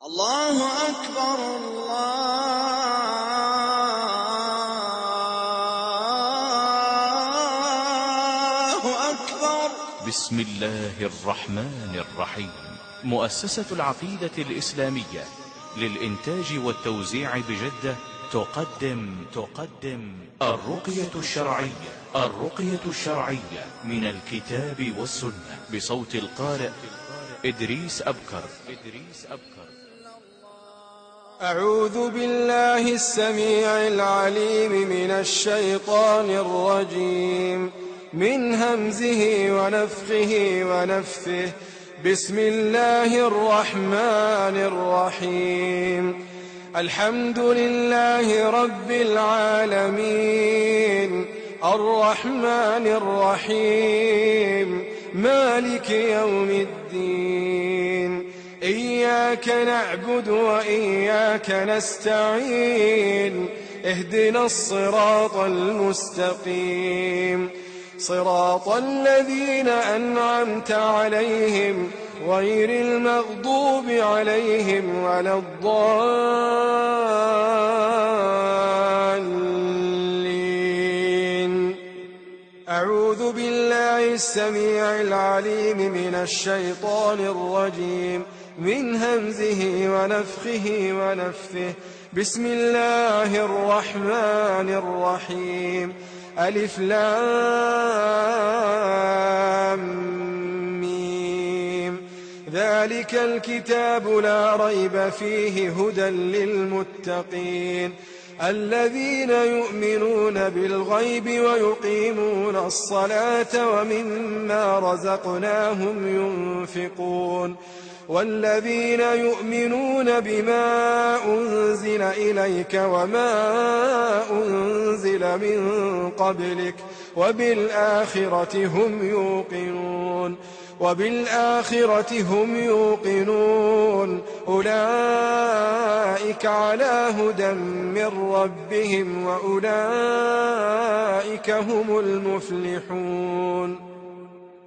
الله أكبر الله أكبر. بسم الله الرحمن الرحيم. مؤسسة العقيدة الإسلامية للإنتاج والتوزيع بجدة تقدم الرقية الشرعية من الكتاب والسنة بصوت القارئ إدريس أبكر. أعوذ بالله السميع العليم من الشيطان الرجيم من همزه ونفخه ونفثه. بسم الله الرحمن الرحيم. الحمد لله رب العالمين الرحمن الرحيم مالك يوم الدين. إياك نعبد وإياك نستعين. اهدنا الصراط المستقيم صراط الذين أنعمت عليهم غير المغضوب عليهم ولا الضالين. أعوذ بالله السميع العليم من الشيطان الرجيم من همزه ونفخه ونفثه. بسم الله الرحمن الرحيم. ألف لام ميم. ذلك الكتاب لا ريب فيه هدى للمتقين الذين يؤمنون بالغيب ويقيمون الصلاة ومما رزقناهم ينفقون والذين يؤمنون بما أنزل إليك وما أنزل من قبلك وبالآخرة هم يوقنون أولئك على هدى من ربهم وأولئك هم المفلحون.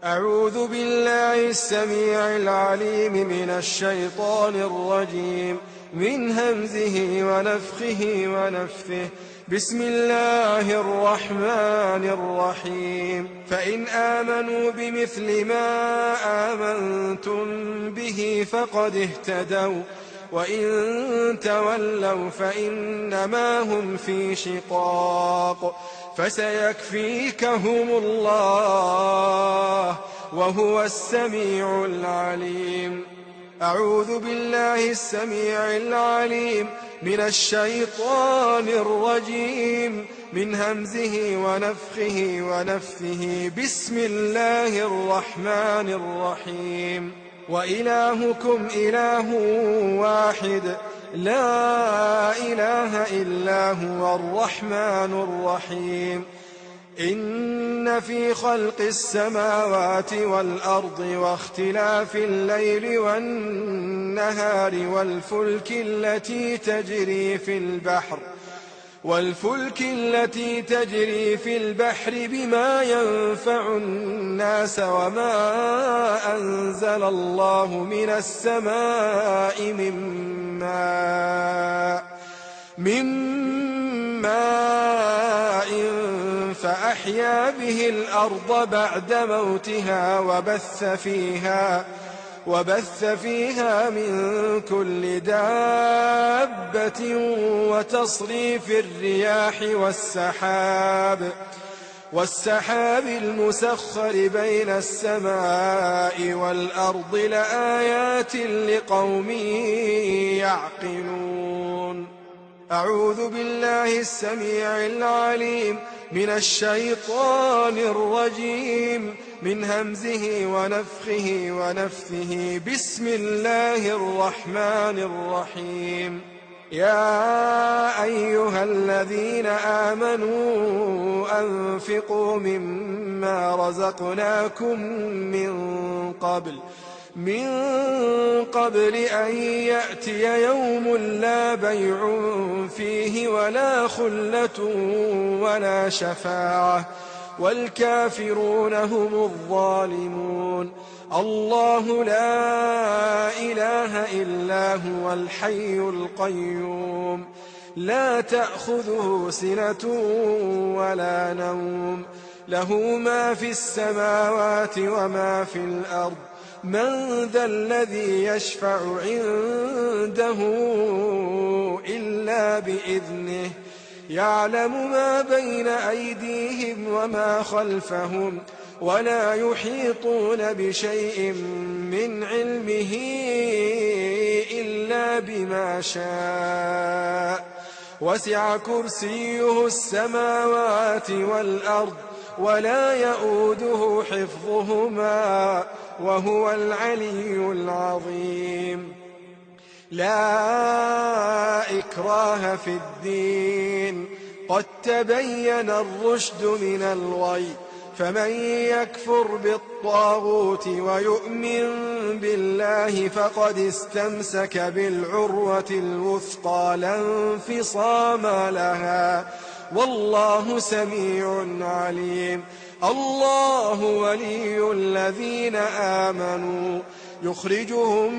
أعوذ بالله السميع العليم من الشيطان الرجيم من همزه ونفخه ونفثه. بسم الله الرحمن الرحيم. فإن آمنوا بمثل ما آمنتم به فقد اهتدوا وإن تولوا فإنما هم في شقاق فسيكفيكهم الله وهو السميع العليم. أعوذ بالله السميع العليم من الشيطان الرجيم من همزه ونفخه ونفثه. بسم الله الرحمن الرحيم. وإلهكم إله واحد لا إله إلا هو الرحمن الرحيم. إن في خلق السماوات والأرض واختلاف الليل والنهار والفلك التي تجري في البحر بما ينفع الناس وما أنزل الله من السماء من ماء فأحيا به الأرض بعد موتها وبث فيها من كل دابة وتصريف الرياح والسحاب المسخر بين السماء والأرض لآيات لقوم يعقلون. أعوذ بالله السميع العليم من الشيطان الرجيم من همزه ونفخه ونفثه. بسم الله الرحمن الرحيم. يا أيها الذين آمنوا أنفقوا مما رزقناكم من قبل أن يأتي يوم لا بيع فيه ولا خلة ولا شفاعة والكافرون هم الظالمون. الله لا إله إلا هو الحي القيوم لا تأخذه سنة ولا نوم له ما في السماوات وما في الأرض من ذا الذي يشفع عنده إلا بإذنه يعلم ما بين أيديهم وما خلفهم ولا يحيطون بشيء من علمه إلا بما شاء وسع كرسيه السماوات والأرض ولا يؤوده حفظهما وهو العلي العظيم. لا إكراه في الدين قد تبين الرشد من الغي فمن يكفر بالطاغوت ويؤمن بالله فقد استمسك بالعروة الوثقى لا انفصام لها والله سميع عليم. الله ولي الذين آمنوا يخرجهم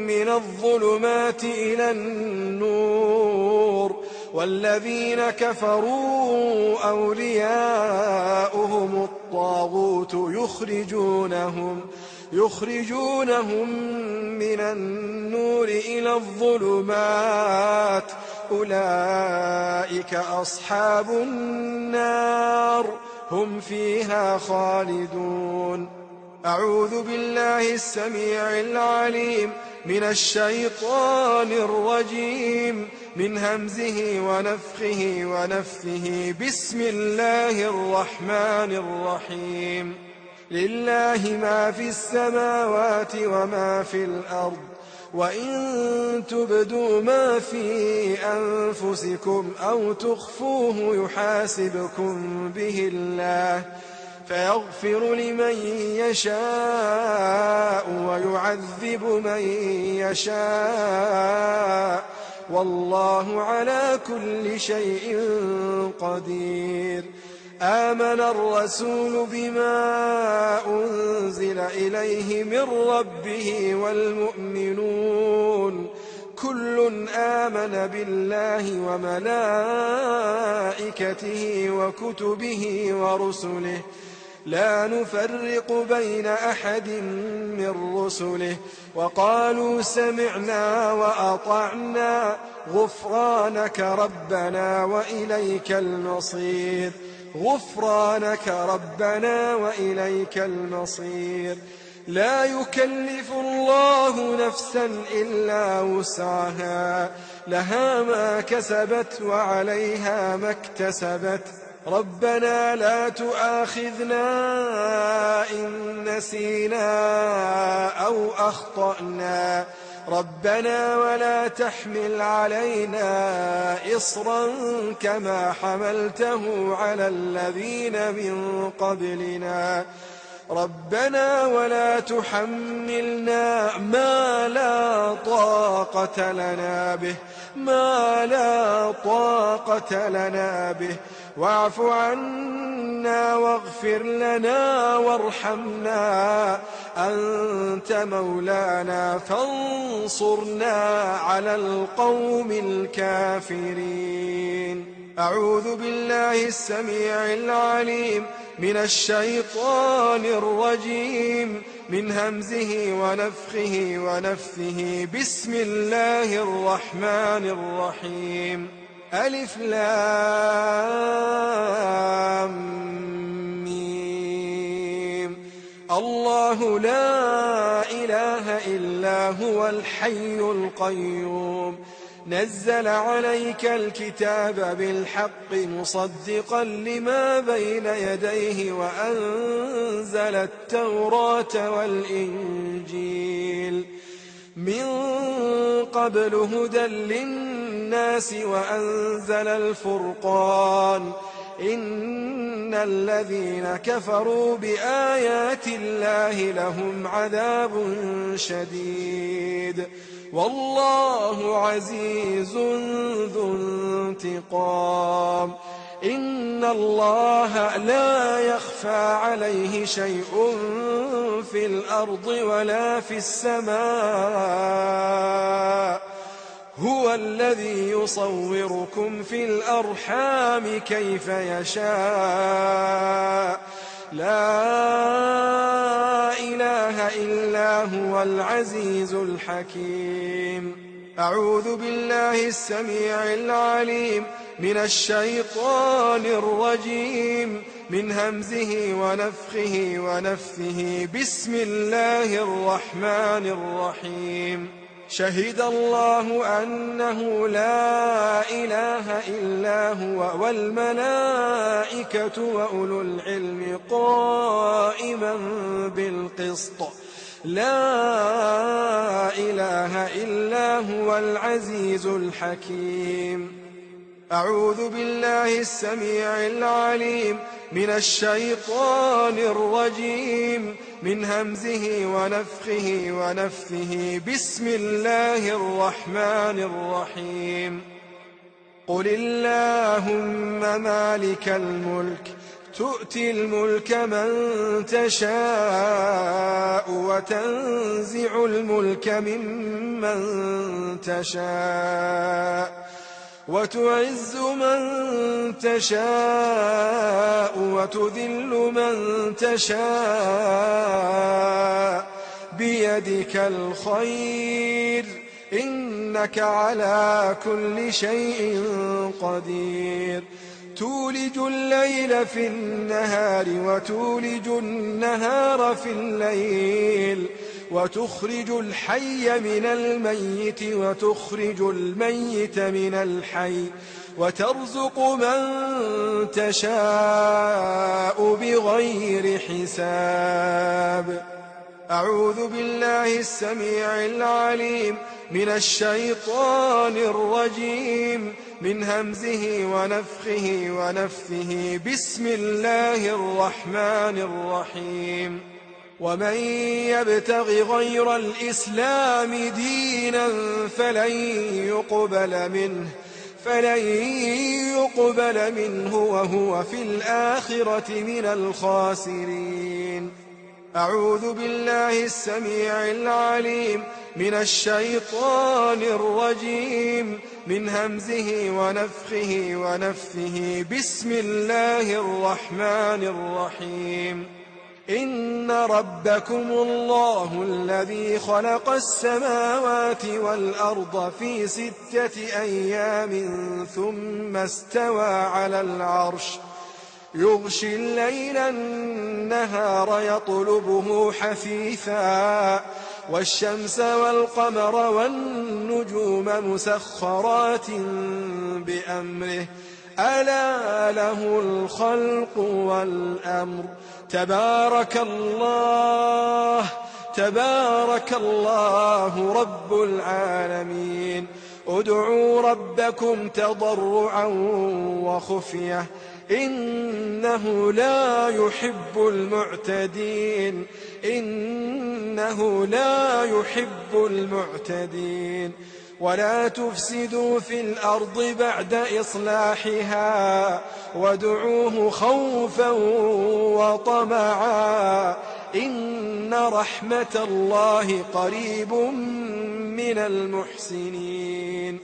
من الظلمات إلى النور والذين كفروا أولياؤهم الطاغوت يخرجونهم من النور إلى الظلمات أولئك أصحاب النار هم فيها خالدون. أعوذ بالله السميع العليم من الشيطان الرجيم من همزه ونفخه ونفثه. بسم الله الرحمن الرحيم. لله ما في السماوات وما في الأرض وإن تبدوا ما في أنفسكم أو تخفوه يحاسبكم به الله فيغفر لمن يشاء ويعذب من يشاء والله على كل شيء قدير. آمن الرسول بما أنزل إليه من ربه والمؤمنون كل آمن بالله وملائكته وكتبه ورسله لا نفرق بين أحد من رسله وقالوا سمعنا وأطعنا غفرانك ربنا وإليك المصير. غفرانك ربنا وإليك المصير. لا يكلف الله نفسا إلا وسعها لها ما كسبت وعليها ما اكتسبت. ربنا لا تؤاخذنا إن نسينا أو أخطأنا ربنا ولا تحمل علينا إصرا كما حملته على الذين من قبلنا ربنا ولا تحملنا ما لا طاقة لنا به واعف عنا واغفر لنا وارحمنا أنت مولانا فانصرنا على القوم الكافرين. أعوذ بالله السميع العليم من الشيطان الرجيم من همزه ونفخه ونفثه. بسم الله الرحمن الرحيم. ألف لام ميم. الله لا إله إلا هو الحي القيوم نزل عليك الكتاب بالحق مصدقا لما بين يديه وأنزل التوراة والإنجيل من قبل هدى للناس وأنزل الفرقان إن الذين كفروا بآيات الله لهم عذاب شديد والله عزيز ذو انتقام. إن الله لا يخفى عليه شيء في الأرض ولا في السماء هو الذي يصوركم في الأرحام كيف يشاء لا إله إلا هو العزيز الحكيم. أعوذ بالله السميع العليم من الشيطان الرجيم من همزه ونفخه ونفثه. بسم الله الرحمن الرحيم. شهد الله أنه لا إله إلا هو والملائكة وأولو العلم قائما بالقسط لا إله إلا هو العزيز الحكيم. أعوذ بالله السميع العليم من الشيطان الرجيم من همزه ونفخه ونفثه. بسم الله الرحمن الرحيم. قل اللهم مالك الملك تؤتي الملك من تشاء وتنزع الملك ممن تشاء وتعز من تشاء وتذل من تشاء بيدك الخير إنك على كل شيء قدير. تولج الليل في النهار وتولج النهار في الليل وتخرج الحي من الميت وتخرج الميت من الحي وترزق من تشاء بغير حساب. أعوذ بالله السميع العليم من الشيطان الرجيم من همزه ونفخه ونفثه. بسم الله الرحمن الرحيم. ومن يبتغ غير الإسلام دينا فلن يقبل منه وهو في الآخرة من الخاسرين. أعوذ بالله السميع العليم من الشيطان الرجيم من همزه ونفخه ونفثه. بسم الله الرحمن الرحيم. إن ربكم الله الذي خلق السماوات والأرض في 6 أيام ثم استوى على العرش يغشي الليل النهار يطلبه حثيثا والشمس والقمر والنجوم مسخرات بأمره ألا له الخلق والأمر. تبارك الله رب العالمين. ادعوا ربكم تضرعا وخفية إنه لا يحب المعتدين. ولا تفسدوا في الأرض بعد إصلاحها وادعوه خوفا وطمعا إن رحمة الله قريب من المحسنين.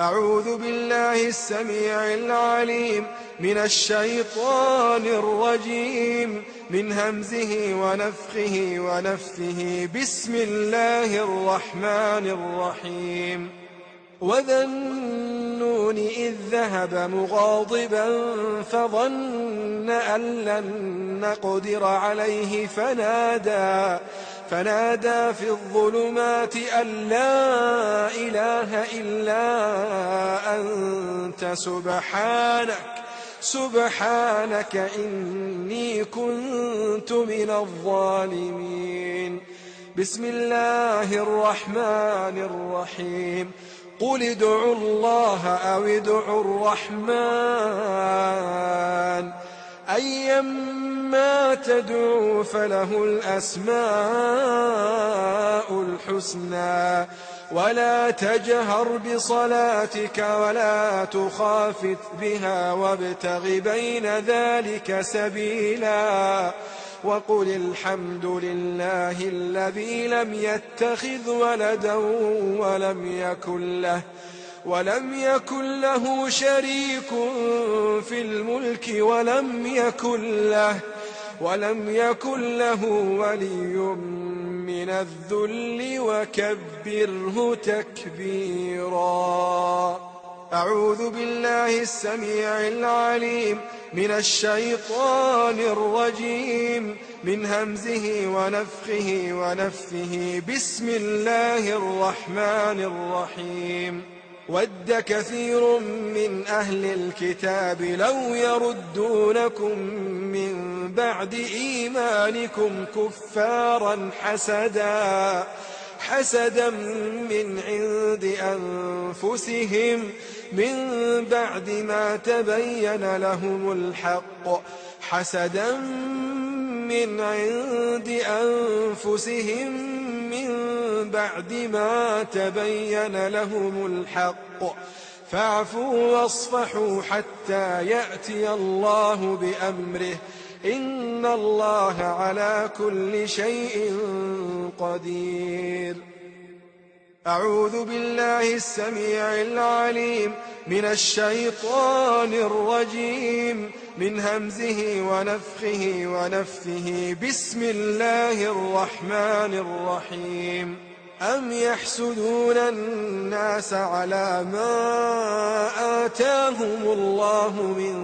أعوذ بالله السميع العليم من الشيطان الرجيم من همزه ونفخه ونفثه. بسم الله الرحمن الرحيم. وذا النون إذ ذهب مغاضبا فظن أن لن نقدر عليه فنادى في الظلمات أن لا إله إلا أنت سبحانك إني كنت من الظالمين. بسم الله الرحمن الرحيم. قل ادعوا الله أو ادعوا الرحمن أيما تدعوا فله الأسماء الحسنى ولا تجهر بصلاتك ولا تخافت بها وابتغ بين ذلك سبيلا وقل الحمد لله الذي لم يتخذ ولدا ولم يكن له شريك في الملك ولم يكن له ولي من الذل وكبره تكبيرا. أعوذ بالله السميع العليم من الشيطان الرجيم من همزه ونفثه بسم الله الرحمن الرحيم. ود كثير من أهل الكتاب لو يردونكم من بعد إيمانكم كفارا حسدا من عند أنفسهم من بعد ما تبين لهم الحق فاعفوا واصفحوا حتى يأتي الله بأمره إن الله على كل شيء قدير. أعوذ بالله السميع العليم من الشيطان الرجيم من همزه ونفثه بسم الله الرحمن الرحيم. أم يحسدون الناس على ما آتاهم الله من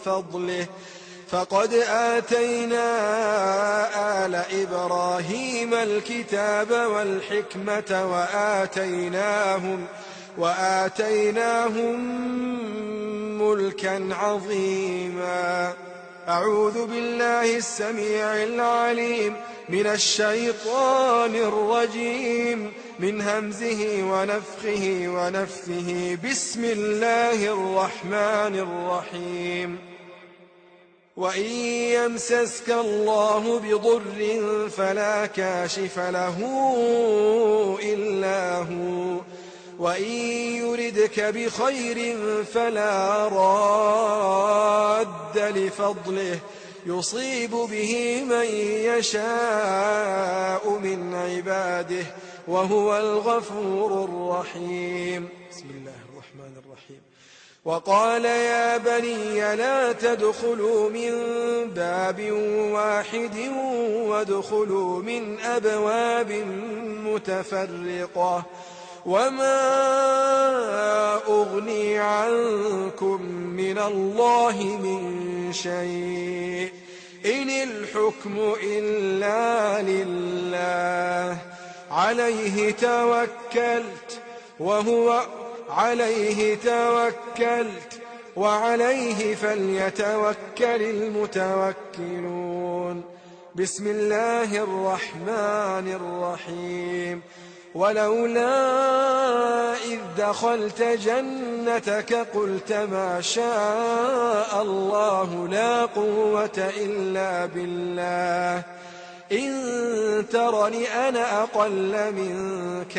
فضله فقد آتينا آل إبراهيم الكتاب والحكمة وآتيناهم ملكا عظيما. أعوذ بالله السميع العليم من الشيطان الرجيم من همزه ونفثه بسم الله الرحمن الرحيم. وإن يمسسك الله بضر فلا كاشف له إلا هو وإن يردك بخير فلا راد لفضله يصيب به من يشاء من عباده وهو الغفور الرحيم. بسم الله الرحمن الرحيم. وقال يا بني لا تدخلوا من باب واحد وادخلوا من أبواب متفرقة وما أغني عنكم من الله من شيء إن الحكم إلا لله عليه توكلت وعليه فليتوكل المتوكلون. بسم الله الرحمن الرحيم. ولولا إذ دخلت جنتك قلت ما شاء الله لا قوة إلا بالله إن ترني أنا أقل منك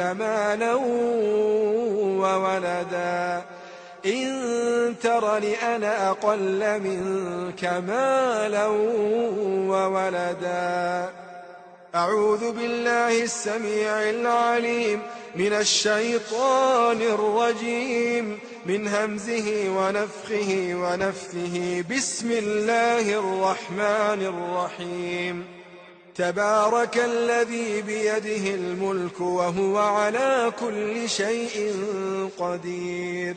مالا وولدا أعوذ بالله السميع العليم من الشيطان الرجيم من همزه ونفثه بسم الله الرحمن الرحيم. تبارك الذي بيده الملك وهو على كل شيء قدير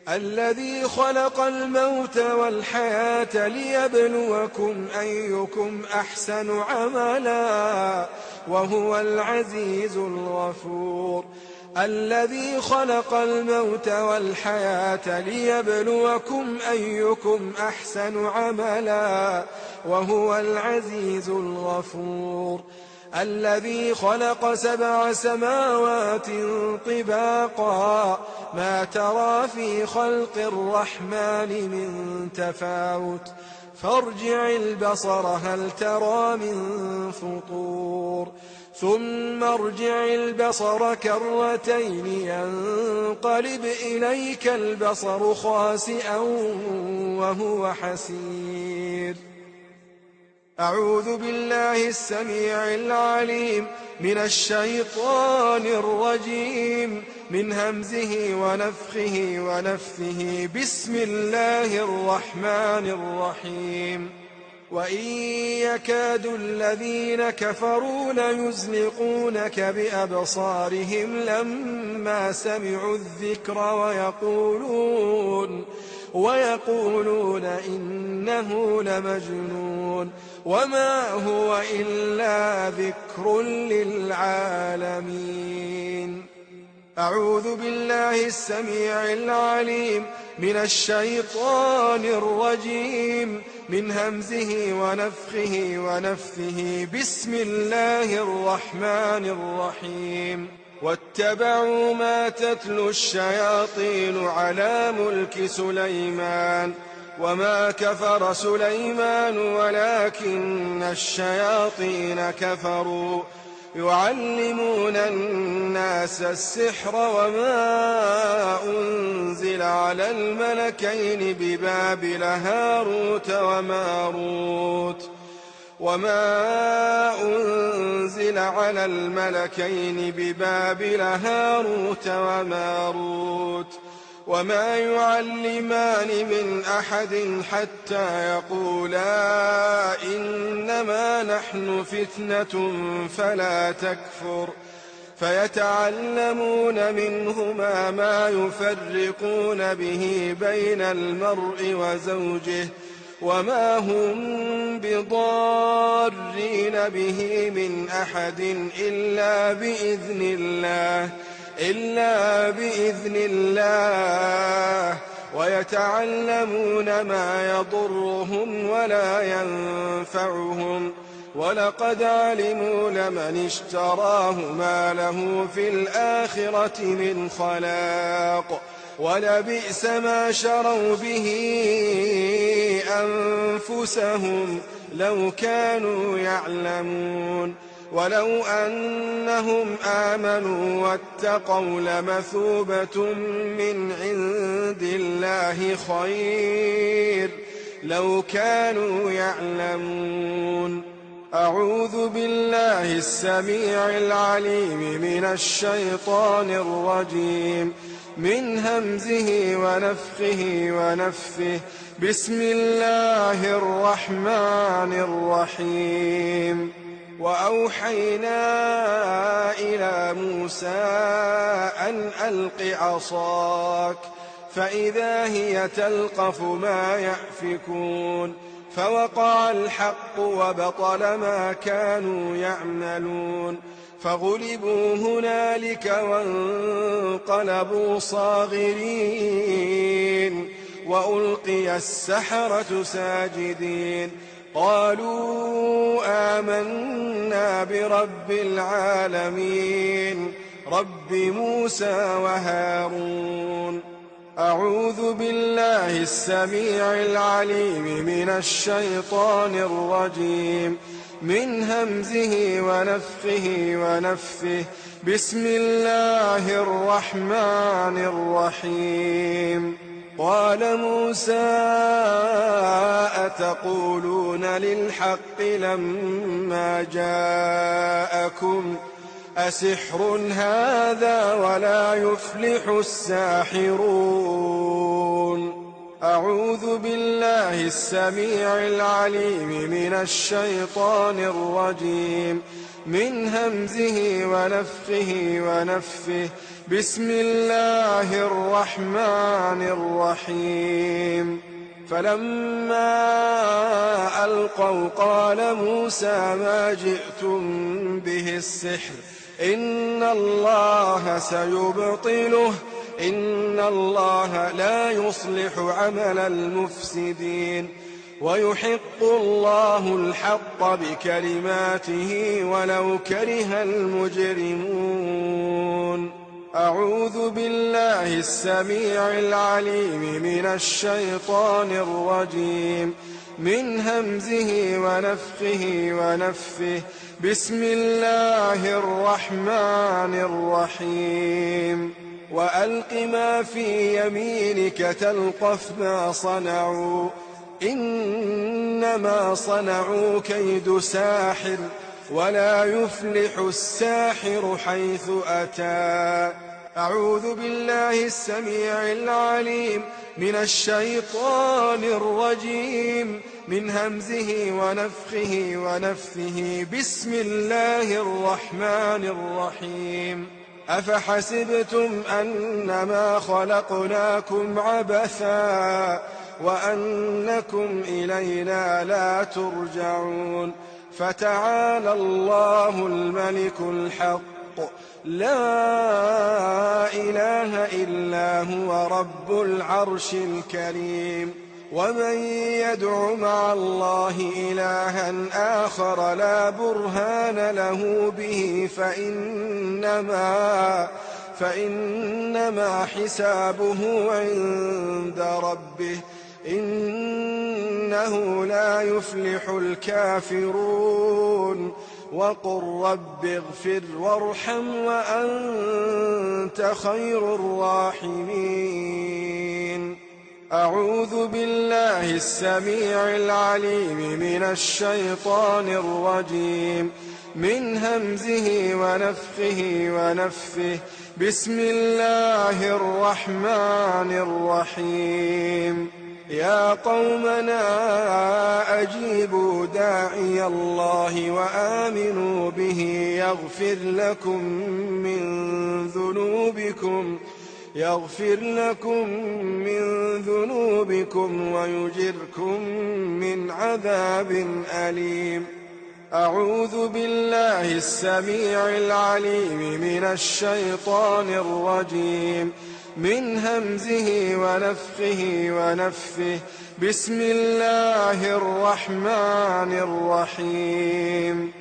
الذي خلق الموت والحياة ليبلوكم أيكم أحسن عملا وهو العزيز الغفور. الذي خلق الموت والحياة ليبلوكم أيكم أحسن عملا وهو العزيز الغفور. الذي خلق 7 سماوات طباقا ما ترى في خلق الرحمن من تفاوت فارجع البصر هل ترى من فطور ثم ارجع البصر كرتين ينقلب إليك البصر خاسئا وهو حسير. أعوذ بالله السميع العليم من الشيطان الرجيم من همزه ونفخه ونفثه. بسم الله الرحمن الرحيم. وإن يكاد الذين كفروا ليزلقونك بأبصارهم لما سمعوا الذكر ويقولون إنه لمجنون وما هو إلا ذكر للعالمين. أعوذ بالله السميع العليم من الشيطان الرجيم من همزه ونفخه ونفثه. بسم الله الرحمن الرحيم. واتبعوا ما تتلو الشياطين على ملك سليمان وما كفر سليمان ولكن الشياطين كفروا يعلمون الناس السحر وما أنزل على الملكين ببابل هاروت وماروت وما يعلمان من أحد حتى يقولا إنما نحن فتنة فلا تكفر فيتعلمون منهما ما يفرقون به بين المرء وزوجه وما هم بضارين به من أحد إلا بإذن الله ويتعلمون ما يضرهم ولا ينفعهم ولقد علموا لمن اشتراه ما له في الآخرة من خلاق ولبئس ما شروا به أنفسهم لو كانوا يعلمون. ولو أنهم آمنوا واتقوا لمثوبة من عند الله خير لو كانوا يعلمون. أعوذ بالله السميع العليم من الشيطان الرجيم من همزه ونفخه ونفثه. بسم الله الرحمن الرحيم. وأوحينا إلى موسى أن ألق عصاك فإذا هي تلقف ما يأفكون فوقع الحق وبطل ما كانوا يعملون فغلبوا هنالك وانقلبوا صاغرين وألقي السحرة ساجدين قالوا آمنا برب العالمين رب موسى وهارون. أعوذ بالله السميع العليم من الشيطان الرجيم من همزه ونفخه ونفثه. بسم الله الرحمن الرحيم. قال موسى أتقولون للحق لما جاءكم أسحر هذا ولا يفلح الساحرون. أعوذ بالله السميع العليم من الشيطان الرجيم من همزه ونفخه ونفثه. بسم الله الرحمن الرحيم. فلما ألقوا قال موسى ما جئتم به السحر إن الله سيبطله إن الله لا يصلح عمل المفسدين ويحق الله الحق بكلماته ولو كره المجرمون. أعوذ بالله السميع العليم من الشيطان الرجيم من همزه ونفخه ونفثه. بسم الله الرحمن الرحيم وألق ما في يمينك تلقف ما صنعوا إنما صنعوا كيد ساحر ولا يفلح الساحر حيث أتى. أعوذ بالله السميع العليم من الشيطان الرجيم من همزه ونفخه ونفثه. بسم الله الرحمن الرحيم أفحسبتم أنما خلقناكم عبثا وأنكم إلينا لا ترجعون. فتعالى الله الملك الحق لا إله إلا هو رب العرش الكريم. ومن يدع مع الله إلها آخر لا برهان له به فإنما حسابه عند ربه إنه لا يفلح الكافرون. وقل رب اغفر وارحم وأنت خير الراحمين. أعوذ بالله السميع العليم من الشيطان الرجيم من همزه ونفخه ونفثه. بسم الله الرحمن الرحيم يا قومنا أجيبوا داعي الله وآمنوا به يغفر لكم من ذنوبكم ويجركم من عذاب أليم. أعوذ بالله السميع العليم من الشيطان الرجيم من همزه ونفخه ونفثه. بسم الله الرحمن الرحيم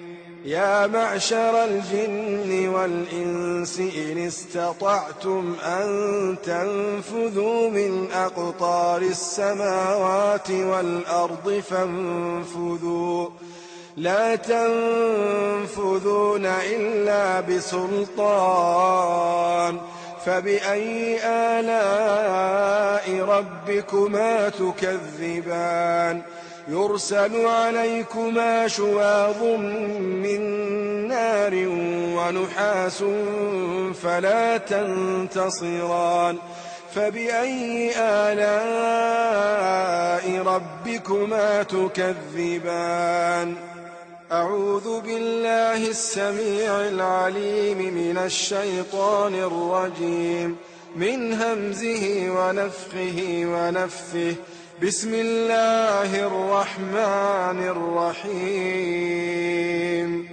يا معشر الجن والإنس إن استطعتم أن تنفذوا من أقطار السماوات والأرض فانفذوا لا تنفذون إلا بسلطان. فبأي آلاء ربكما تكذبان يرسل عليكما شواظ من نار ونحاس فلا تنتصران. فبأي آلاء ربكما تكذبان. أعوذ بالله السميع العليم من الشيطان الرجيم من همزه ونفخه ونفثه. بسم الله الرحمن الرحيم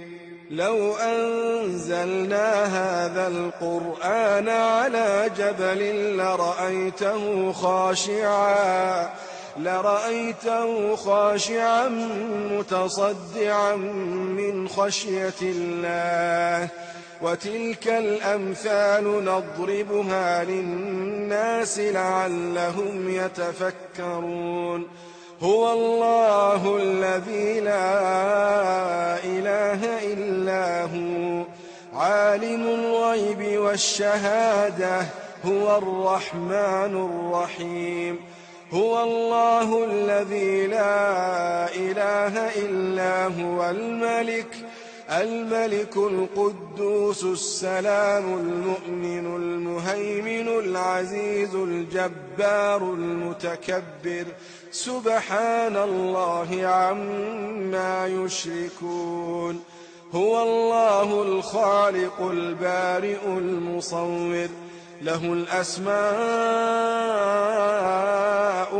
لو أنزلنا هذا القرآن على جبل لرأيته خاشعا متصدعا من خشية الله. وتلك الأمثال نضربها للناس لعلهم يتفكرون. هو الله الذي لا إله إلا هو عالم الغيب والشهادة هو الرحمن الرحيم. هو الله الذي لا إله إلا هو الملك القدوس السلام المؤمن المهيمن العزيز الجبار المتكبر سبحان الله عما يشركون. هو الله الخالق البارئ المصور له الأسماء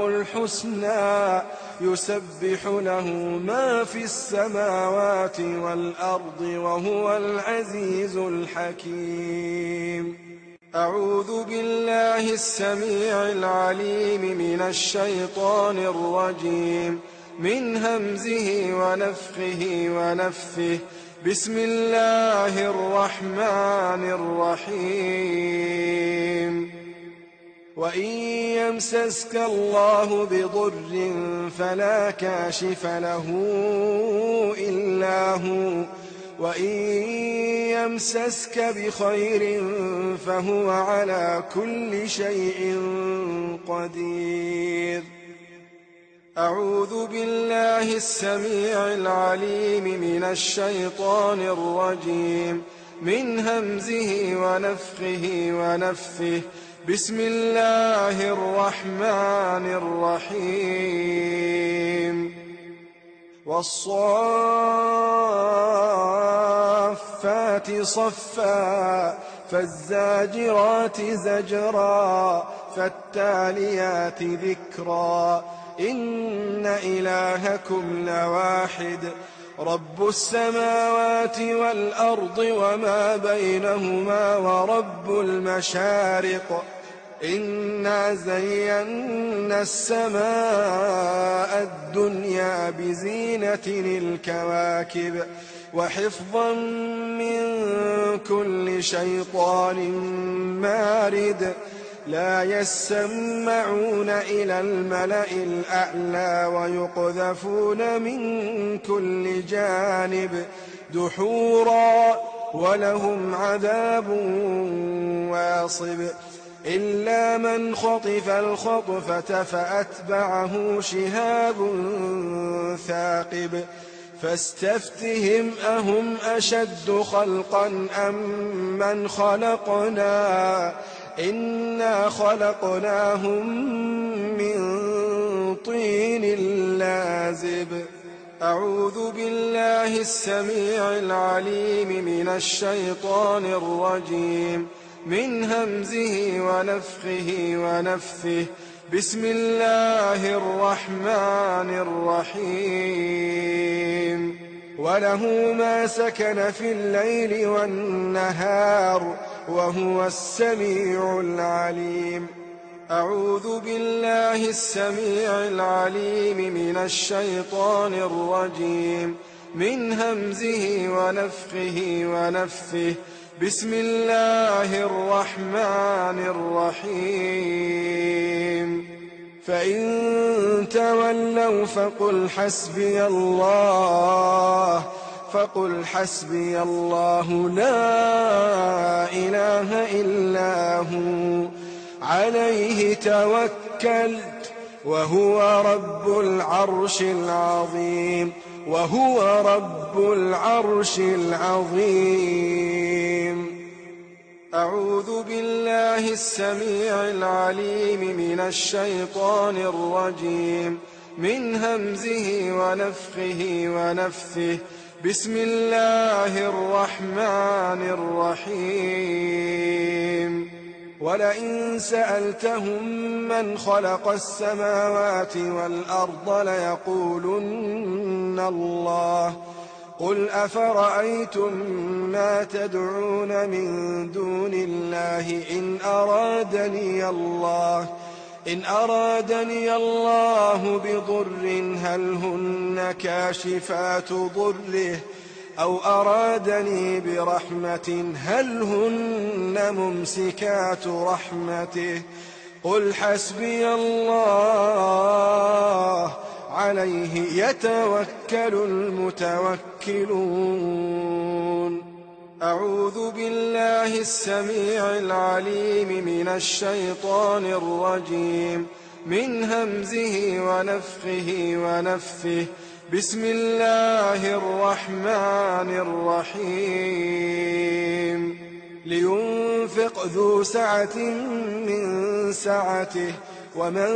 الحسنى يسبح له ما في السماوات والأرض وهو العزيز الحكيم. أعوذ بالله السميع العليم من الشيطان الرجيم من همزه ونفخه ونفثه. بسم الله الرحمن الرحيم وإن يمسسك الله بضر فلا كاشف له إلا هو وإن يمسسك بخير فهو على كل شيء قدير. أعوذ بالله السميع العليم من الشيطان الرجيم من همزه ونفخه ونفثه. بسم الله الرحمن الرحيم. والصافات صفا فالزاجرات زجرا فالتاليات ذكرا إن إلهكم لواحد رب السماوات والأرض وما بينهما ورب المشارق إنا زينا السماء الدنيا بزينة الكواكب وحفظا من كل شيطان مارد لا يسمعون إلى الملأ الأعلى ويقذفون من كل جانب دحورا ولهم عذاب واصب إلا من خطف الخطفة فأتبعه شهاب ثاقب فاستفتهم أهم أشد خلقا أم من خلقنا إنا خلقناهم من طين لازب. أعوذ بالله السميع العليم من الشيطان الرجيم من همزه ونفخه ونفثه. بسم الله الرحمن الرحيم. وله ما سكن في الليل والنهار وهو السميع العليم. أعوذ بالله السميع العليم من الشيطان الرجيم من همزه ونفخه ونفثه. بسم الله الرحمن الرحيم. فإن تولوا فقل حسبي الله لا إله إلا هو عليه توكلت وهو رب العرش العظيم أعوذ بالله السميع العليم من الشيطان الرجيم من همزه ونفخه ونفثه. بسم الله الرحمن الرحيم. ولئن سألتهم من خلق السماوات والأرض ليقولن الله قل أفرأيتم ما تدعون من دون الله إن أرادني الله بضر هل هن كاشفات ضره أو أرادني برحمة هل هن ممسكات رحمته قل حسبي الله عليه يتوكل المتوكلون. أعوذ بالله السميع العليم من الشيطان الرجيم من همزه ونفخه ونفثه. بسم الله الرحمن الرحيم. لينفق ذو سعة من سعته ومن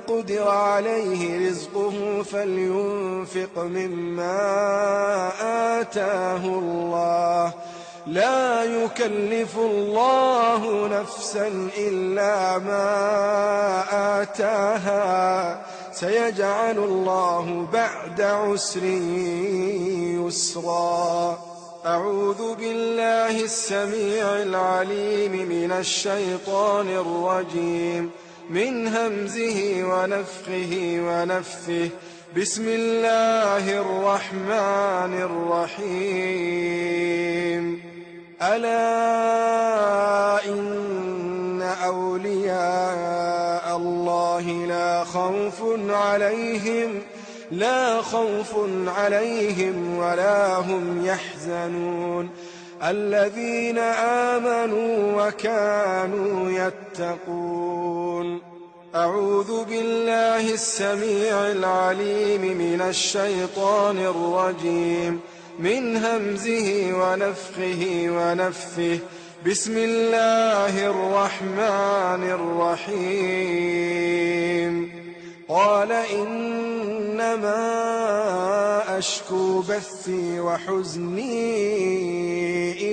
قدر عليه رزقه فلينفق مما آتاه الله لا يكلف الله نفسا إلا ما آتاها سيجعل الله بعد عسر يسرا. أعوذ بالله السميع العليم من الشيطان الرجيم من همزه ونفخه ونفثه. بسم الله الرحمن الرحيم. ألا إن أولياء الله لا خوف عليهم لا خوف عليهم ولا هم يحزنون الذين آمنوا وكانوا يتقون. أعوذ بالله السميع العليم من الشيطان الرجيم من همزه ونفخه ونفثه. بسم الله الرحمن الرحيم. قال إنما أشكو بثي وحزني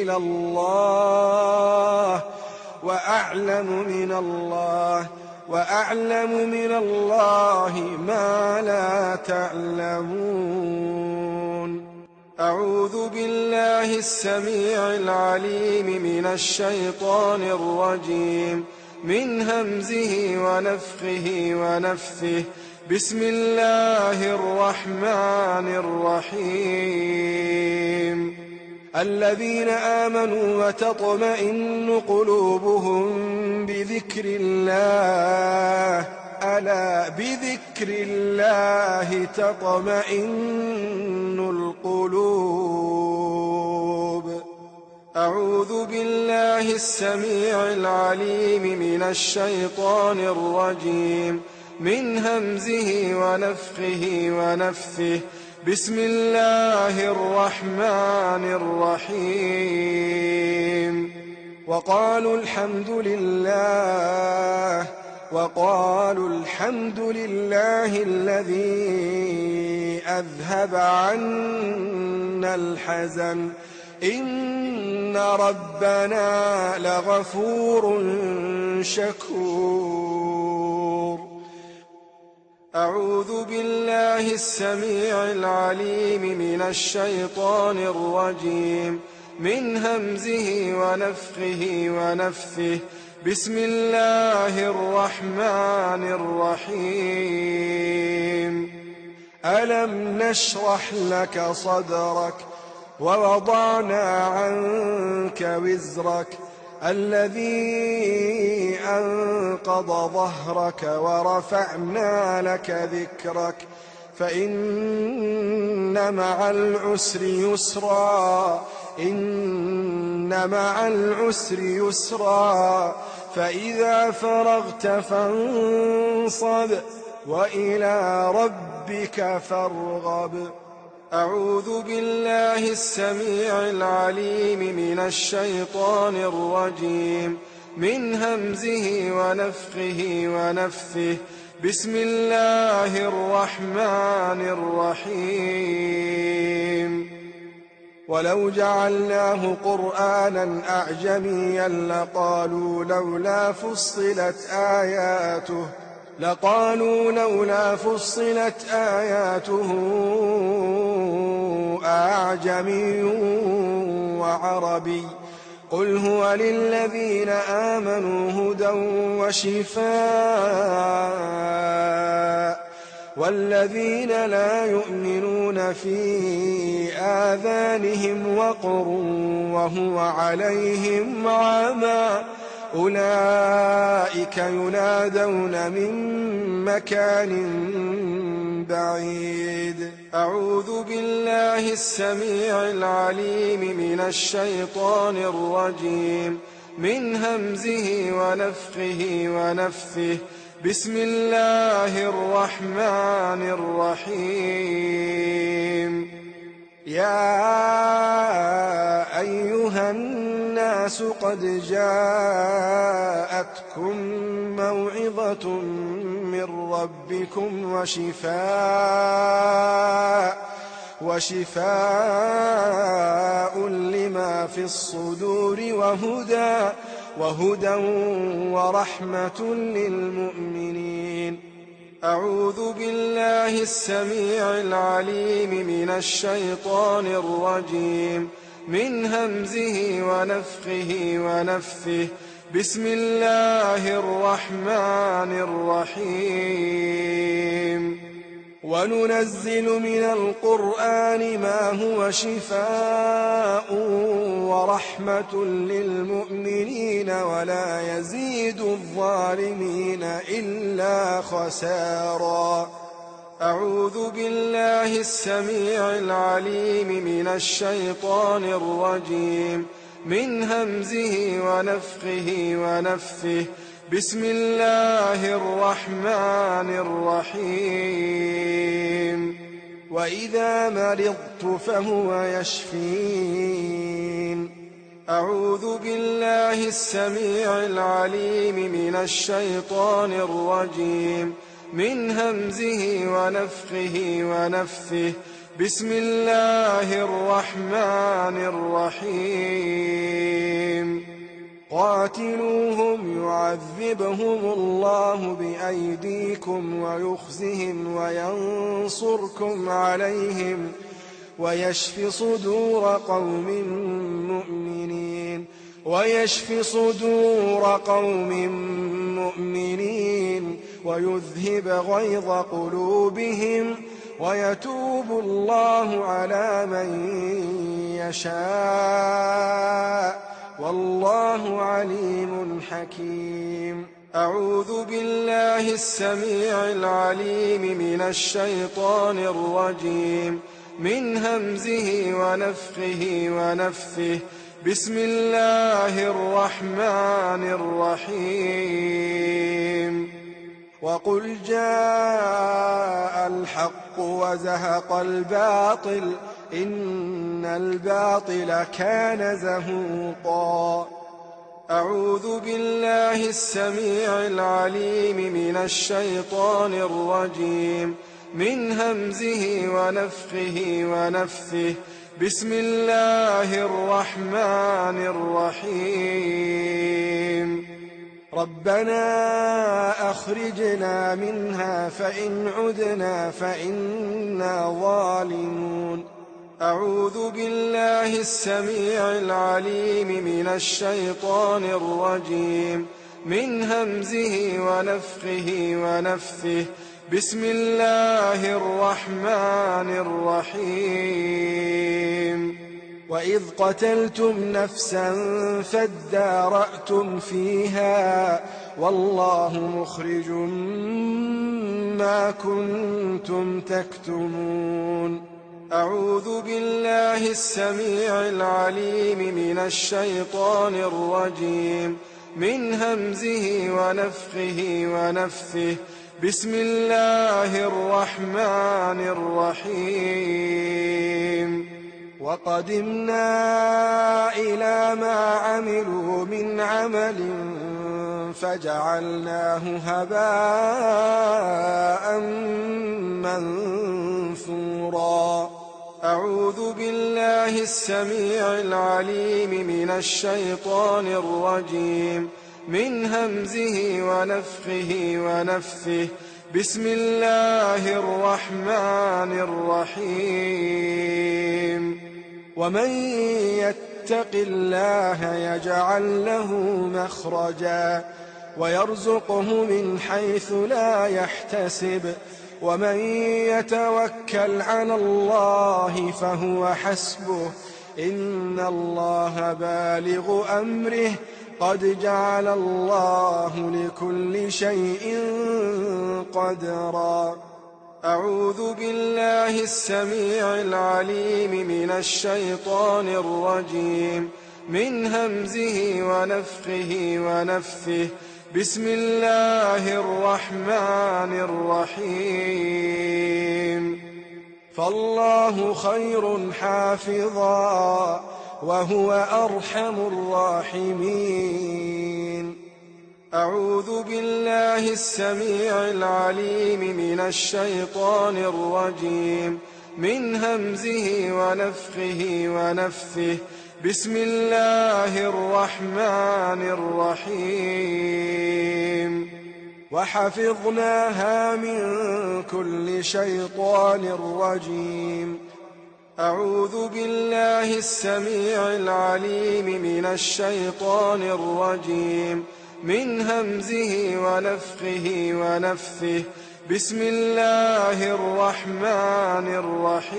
إلى الله وأعلم من الله ما لا تعلمون. أعوذ بالله السميع العليم من الشيطان الرجيم من همزه ونفخه ونفثه. بسم الله الرحمن الرحيم. الذين آمنوا وتطمئن قلوبهم بذكر الله ألا بذكر الله تطمئن القلوب. أعوذ بالله السميع العليم من الشيطان الرجيم من همزه ونفخه ونفثه. بسم الله الرحمن الرحيم. وقالوا الحمد لله الذي أذهب عنا الحزن إن ربنا لغفور شكور. أعوذ بالله السميع العليم من الشيطان الرجيم من همزه ونفخه ونفثه. بسم الله الرحمن الرحيم. ألم نشرح لك صدرك ووضعنا عنك وزرك الذي أنقض ظهرك ورفعنا لك ذكرك فإن مع العسر يسرا فإذا فرغت فانصب وإلى ربك فارغب. أعوذ بالله السميع العليم من الشيطان الرجيم من همزه ونفخه ونفثه. بسم الله الرحمن الرحيم. ولو جعلناه قرآنا أعجميا لقالوا لولا فصلت آياته أعجمي وعربي قل هو للذين آمنوا هدى وشفاء والذين لا يؤمنون في آذانهم وقر وهو عليهم عمى أولئك ينادون من مكان بعيد. أعوذ بالله السميع العليم من الشيطان الرجيم من همزه ونفخه ونفثه. بسم الله الرحمن الرحيم. يا أيها الناس قد جاءتكم موعظة من ربكم وشفاء لما في الصدور وهدى ورحمة للمؤمنين. أعوذ بالله السميع العليم من الشيطان الرجيم من همزه ونفخه ونفثه. بسم الله الرحمن الرحيم. وننزل من القرآن ما هو شفاء ورحمة للمؤمنين ولا يزيد الظالمين إلا خسارا. أعوذ بالله السميع العليم من الشيطان الرجيم من همزه ونفخه ونفثه. بسم الله الرحمن الرحيم. وإذا مرضت فهو يشفين. أعوذ بالله السميع العليم من الشيطان الرجيم من همزه ونفخه ونفثه. بسم الله الرحمن الرحيم. قاتلوهم يعذبهم الله بأيديكم ويخزهم وينصركم عليهم ويشف صدور قوم مؤمنين ويذهب غيظ قلوبهم ويتوب الله على من يشاء والله عليم حكيم. أعوذ بالله السميع العليم من الشيطان الرجيم من همزه ونفخه ونفثه. بسم الله الرحمن الرحيم. وقل جاء الحق وزهق الباطل إن الباطل كان زهوقا. أعوذ بالله السميع العليم من الشيطان الرجيم من همزه ونفخه ونفثه. بسم الله الرحمن الرحيم. ربنا أخرجنا منها فإن عدنا فإنا ظالمون. أعوذ بالله السميع العليم من الشيطان الرجيم من همزه ونفخه ونفثه. بسم الله الرحمن الرحيم. وإذ قتلتم نفسا فادارأتم فيها والله مخرج ما كنتم تكتمون. أعوذ بالله السميع العليم من الشيطان الرجيم من همزه ونفخه ونفثه. بسم الله الرحمن الرحيم. وقدمنا إلى ما عملوا من عمل فجعلناه هباء منثورا. أعوذ بالله السميع العليم من الشيطان الرجيم من همزه ونفخه ونفثه. بسم الله الرحمن الرحيم. ومن يتق الله يجعل له مخرجا ويرزقه من حيث لا يحتسب ومن يتوكل على الله فهو حسبه إن الله بالغ أمره قد جعل الله لكل شيء قدرا. أعوذ بالله السميع العليم من الشيطان الرجيم من همزه ونفخه ونفثه. بسم الله الرحمن الرحيم. فالله خير حافظا وهو أرحم الراحمين. أعوذ بالله السميع العليم من الشيطان الرجيم من همزه ونفخه ونفثه. بسم الله الرحمن الرحيم. وحفظناها من كل شيطان رجيم. أعوذ بالله السميع العليم من الشيطان الرجيم من همزه ونفخه ونفثه. بسم الله الرحمن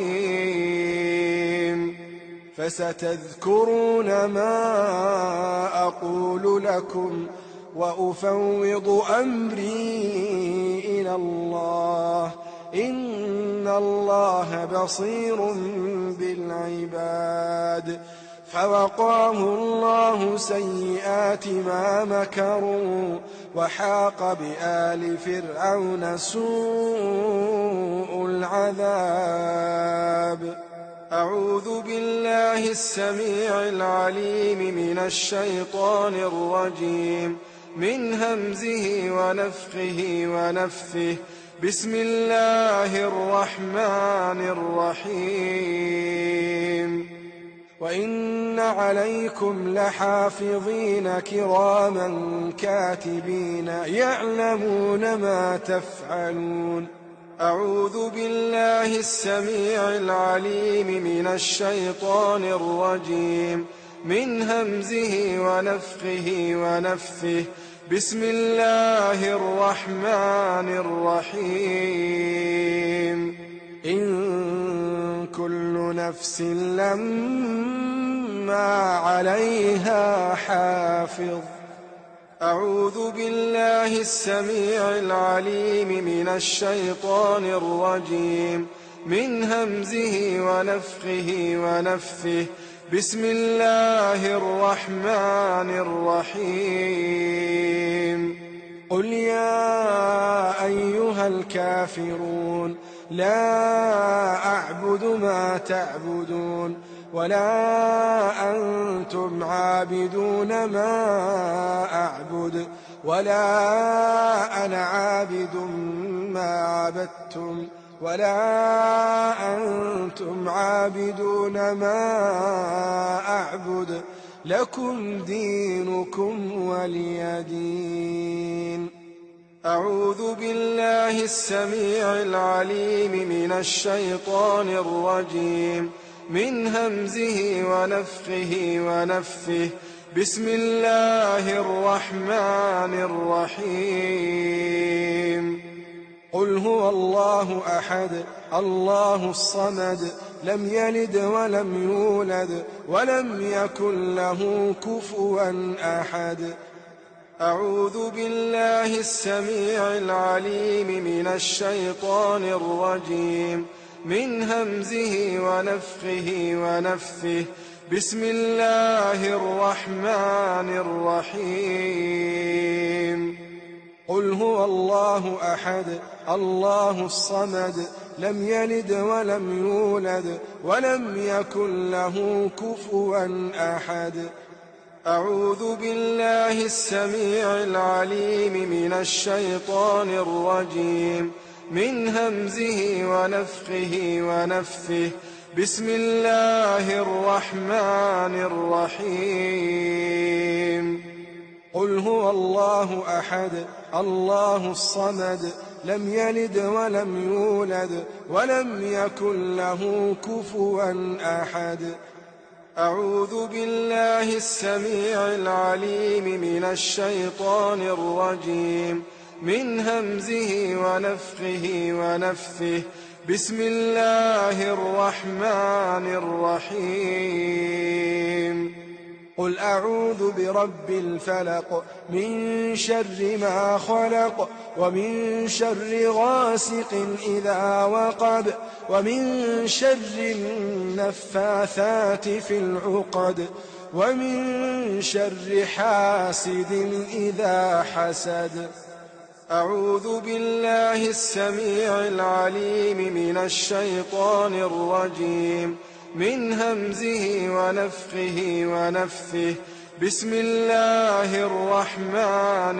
الرحيم. فستذكرون ما أقول لكم وأفوض أمري إلى الله إن الله بصير بالعباد. فوقاه الله سيئات ما مكروا وحاق بآل فرعون سوء العذاب. أعوذ بالله السميع العليم من الشيطان الرجيم من همزه ونفخه ونفثه. بسم الله الرحمن الرحيم. وإن عليكم لحافظين كراما كاتبين يعلمون ما تفعلون. أعوذ بالله السميع العليم من الشيطان الرجيم من همزه ونفخه ونفثه. بسم الله الرحمن الرحيم. إن كل نفس لما عليها حافظ. أعوذ بالله السميع العليم من الشيطان الرجيم من همزه ونفخه ونفثه. بسم الله الرحمن الرحيم. قل يا أيها الكافرون لا أعبد ما تعبدون ولا أنتم عابدون ما أعبد ولا أنا عابد ما عبدتم ولا أنتم عابدون ما أعبد لكم دينكم ولي دين. أعوذ بالله السميع العليم من الشيطان الرجيم من همزه ونفخه ونفثه. بسم الله الرحمن الرحيم. قل هو الله أحد الله الصمد لم يلد ولم يولد ولم يكن له كفوا أحد. أعوذ بالله السميع العليم من الشيطان الرجيم من همزه ونفخه ونفثه. بسم الله الرحمن الرحيم. قل هو الله أحد الله الصمد لم يلد ولم يولد ولم يكن له كفوا أحد. أعوذ بالله السميع العليم من الشيطان الرجيم من همزه ونفخه ونفثه. بسم الله الرحمن الرحيم. قل هو الله أحد الله الصمد لم يلد ولم يولد ولم يكن له كفوا أحد. أعوذ بالله السميع العليم من الشيطان الرجيم من همزه ونفخه ونفثه. بسم الله الرحمن الرحيم. قل أعوذ برب الفلق من شر ما خلق ومن شر غاسق إذا وقب ومن شر النفاثات في العقد ومن شر حاسد إذا حسد. أعوذ بالله السميع العليم من الشيطان الرجيم من همزه ونفخه ونفثه. بسم الله الرحمن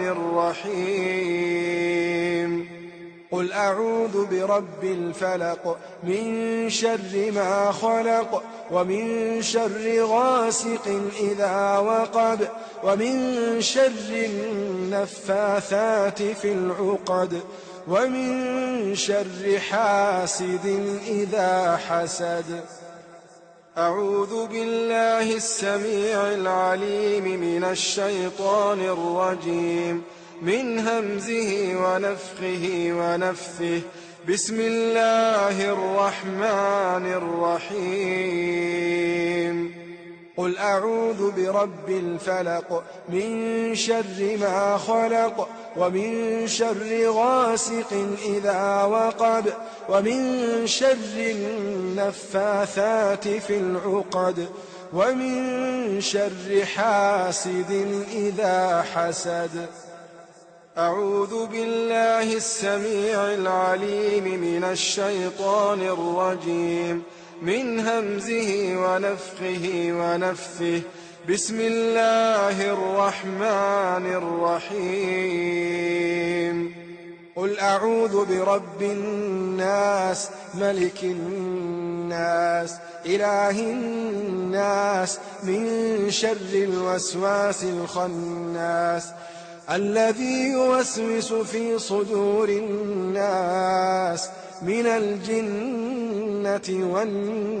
الرحيم. قل أعوذ برب الفلق من شر ما خلق ومن شر غاسق إذا وقب ومن شر النفاثات في العقد ومن شر حاسد إذا حسد. أعوذ بالله السميع العليم من الشيطان الرجيم من همزه ونفخه ونفثه. بسم الله الرحمن الرحيم. قل أعوذ برب الفلق من شر ما خلق ومن شر غاسق إذا وقب ومن شر النفاثات في العقد ومن شر حاسد إذا حسد. أعوذ بالله السميع العليم من الشيطان الرجيم من همزه ونفخه ونفثه. بسم الله الرحمن الرحيم. قل أعوذ برب الناس ملك الناس إله الناس من شر الوسواس الخناس الذي يوسوس في صدور الناس من الجنة والناس.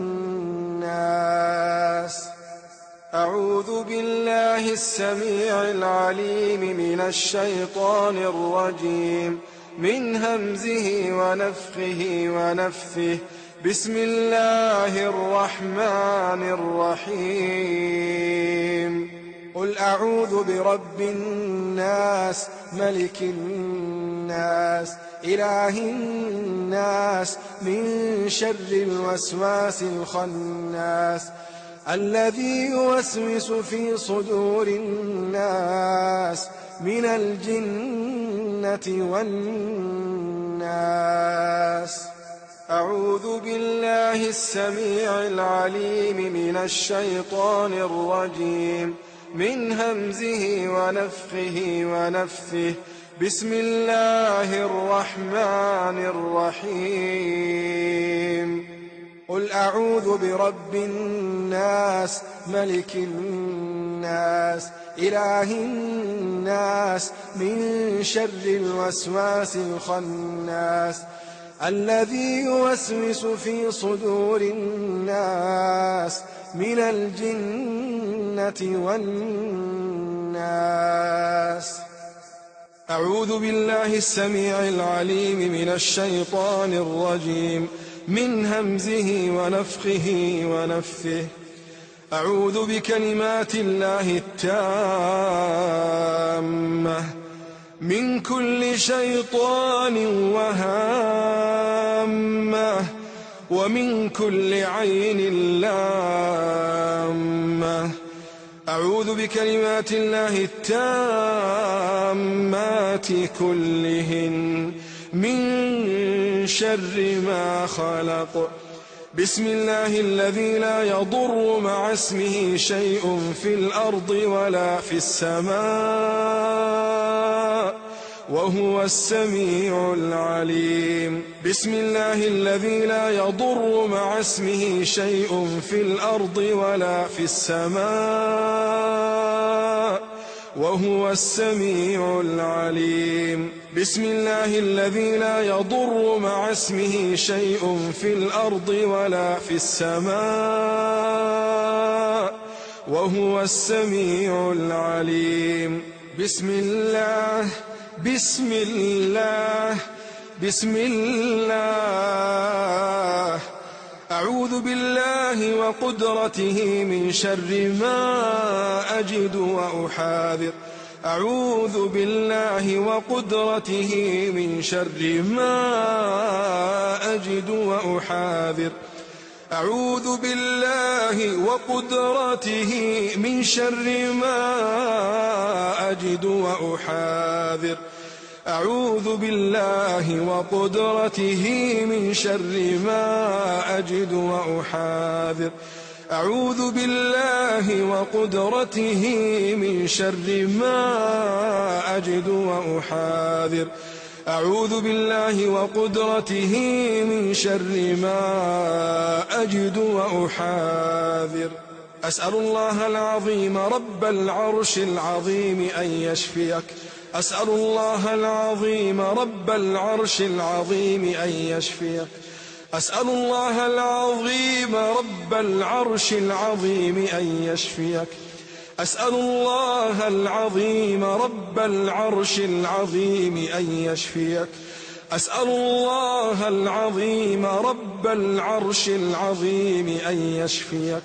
أعوذ بالله السميع العليم من الشيطان الرجيم من همزه ونفخه ونفثه. بسم الله الرحمن الرحيم. قل أعوذ برب الناس ملك الناس إله الناس من شر الوسواس الخناس الذي يوسوس في صدور الناس من الجنة والناس. أعوذ بالله السميع العليم من الشيطان الرجيم من همزه ونفخه ونفثه. بسم الله الرحمن الرحيم. قل أعوذ برب الناس ملك الناس إله الناس من شر الوسواس الخناس الذي يوسوس في صدور الناس من الجنة والناس. أعوذ بالله السميع العليم من الشيطان الرجيم من همزه ونفخه ونفثه. أعوذ بكلمات الله التامة من كل شيطان وهامة ومن كل عين لامة. أعوذ بكلمات الله التامات كلهن من شر ما خلق. بسم الله الذي لا يضر مع اسمه شيء في الأرض ولا في السماء وهو السميع العليم. بسم الله الذي لا يضر مع اسمه شيء في الأرض ولا في السماء وهو السميع العليم. بسم الله الذي لا يضر مع اسمه شيء في الأرض ولا في السماء وهو السميع العليم. بسم الله بسم الله بسم الله. أعوذ بالله وقدرته من شر ما أجد وأحاذر. أعوذ بالله وقدرته من شر ما أجد وأحاذر. أعوذ بالله وقدرته من شر ما أجد وأحاذر. أعوذ بالله وقدرته من شر ما أجد وأحاذر. أعوذ بالله وقدرته من شر ما أجد وأحاذر. أعوذ بالله وقدرته من شر ما أجد وأحاذر. أسأل الله العظيم رب العرش العظيم أن يشفيك. أسأل الله العظيم رب العرش العظيم أن يشفيك. أسأل الله العظيم رب العرش العظيم أن يشفيك. أسأل الله العظيم رب العرش العظيم أن يشفيك. أسأل الله العظيم رب العرش العظيم أن يشفيك.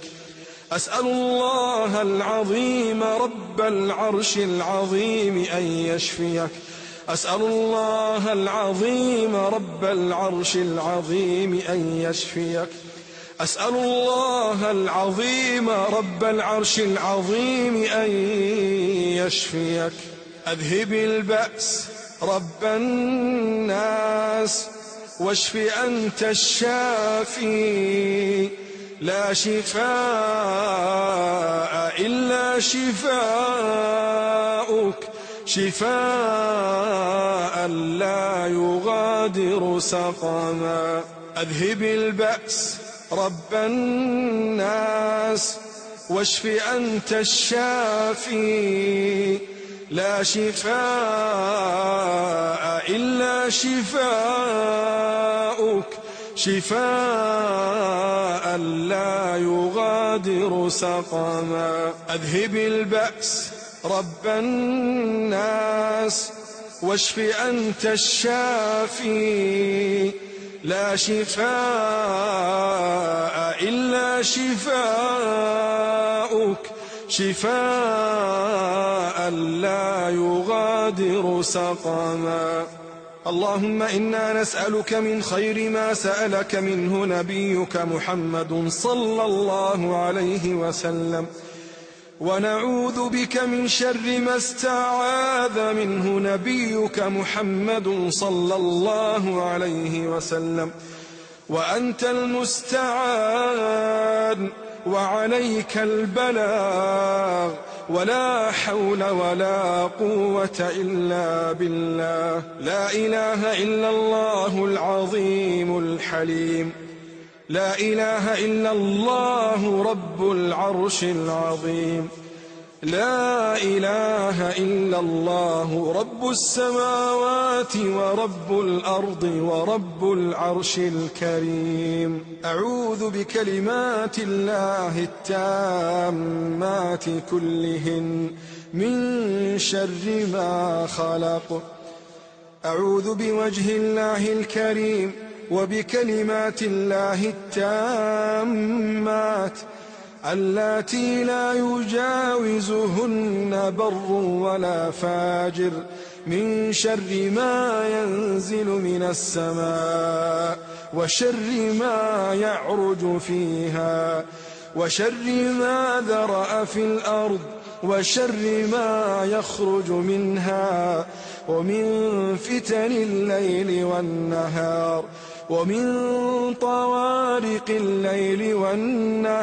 أسأل الله العظيم رب العرش العظيم أن يشفيك. أسأل الله العظيم رب العرش العظيم أن يشفيك. أسأل الله العظيم رب العرش العظيم أن يشفيك. أذهب البأس رب الناس واشف أنت الشافي، لا شفاء إلا شفاؤك، شفاء لا يغادر سقما. أذهب البأس رب الناس واشف أنت الشافي، لا شفاء إلا شفاؤك، شفاء لا يغادر سقما. أذهب البأس رب الناس واشف أنت الشافي، لا شفاء إلا شفاؤك، شفاء لا يغادر سقما. اللهم إنا نسألك من خير ما سألك منه نبيك محمد صلى الله عليه وسلم، ونعوذ بك من شر ما استعاذ منه نبيك محمد صلى الله عليه وسلم، وأنت المستعان وعليك البلاغ، ولا حول ولا قوة إلا بالله. لا إله إلا الله العظيم الحليم، لا إله إلا الله رب العرش العظيم، لا إله إلا الله رب السماوات ورب الأرض ورب العرش الكريم. أعوذ بكلمات الله التامات كلهن من شر ما خلق. أعوذ بوجه الله الكريم وبكلمات الله التامات اللاتي لا يجاوزهن بر ولا فاجر من شر ما ينزل من السماء، وشر ما يعرج فيها، وشر ما ذرأ في الأرض، وشر ما يخرج منها، ومن فتن الليل والنهار، ومن طوارق الليل والنهار،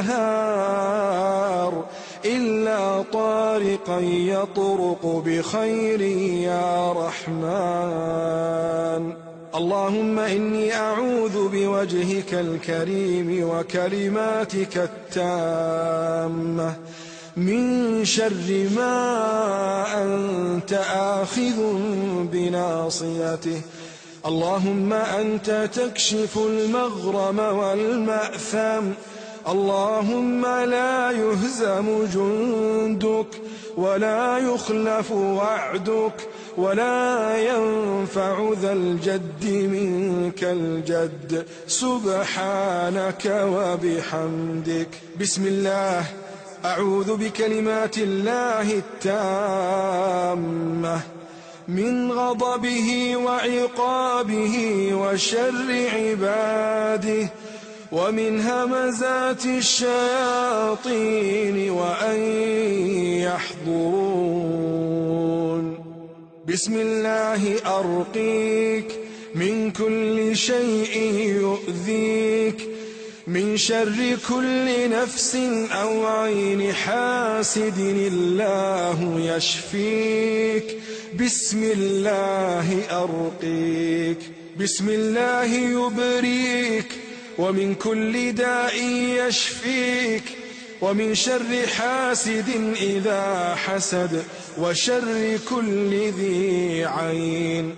إلا طارقا يطرق بخير يا رحمن. اللهم إني أعوذ بوجهك الكريم وكلماتك التامة من شر ما أنت آخذ بناصيته. اللهم أنت تكشف المغرم والمأثم، اللهم لا يهزم جندك ولا يخلف وعدك ولا ينفع ذا الجد منك الجد، سبحانك وبحمدك. بسم الله. أعوذ بكلمات الله التامة من غضبه وعقابه وشر عباده، ومن همزات الشياطين وأن يحضرون. بسم الله أرقيك من كل شيء يؤذيك، من شر كل نفس أو عين حاسد الله يشفيك. بسم الله أرقيك، بسم الله يبريك، ومن كل داء يشفيك، ومن شر حاسد إذا حسد، وشر كل ذي عين.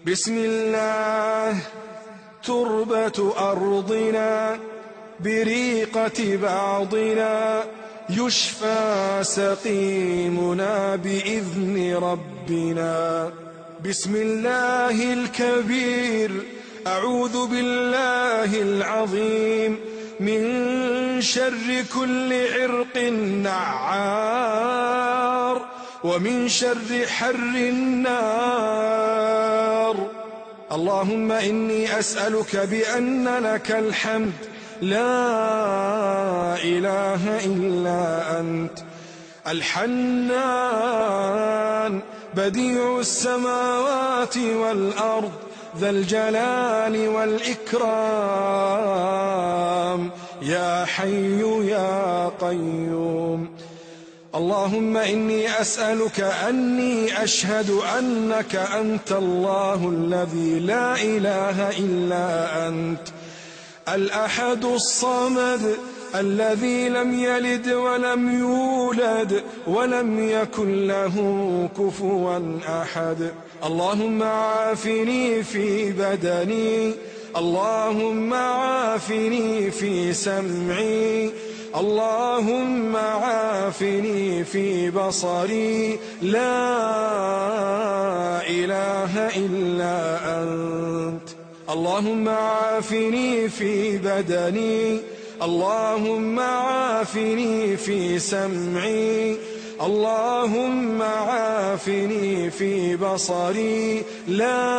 بسم الله. تربة أرضنا بريقة بعضنا، يشفى سقيمنا بإذن ربنا. بسم الله الكبير. أعوذ بالله العظيم من شر كل عرق نعار ومن شر حر النار. اللهم إني أسألك بأن لك الحمد لا إله إلا أنت، الحنان بديع السماوات والأرض ذا الجلال والإكرام، يا حي يا قيوم. اللهم إني أسألك أني أشهد أنك أنت الله الذي لا إله إلا أنت، الأحد الصمد الذي لم يلد ولم يولد ولم يكن له كفوا أحد. اللهم عافني في بدني، اللهم عافني في سمعي، اللهم عافني في بصري، لا إله إلا أنت. اللهم عافني في بدني، اللهم عافني في سمعي، اللهم عافني في بصري، لا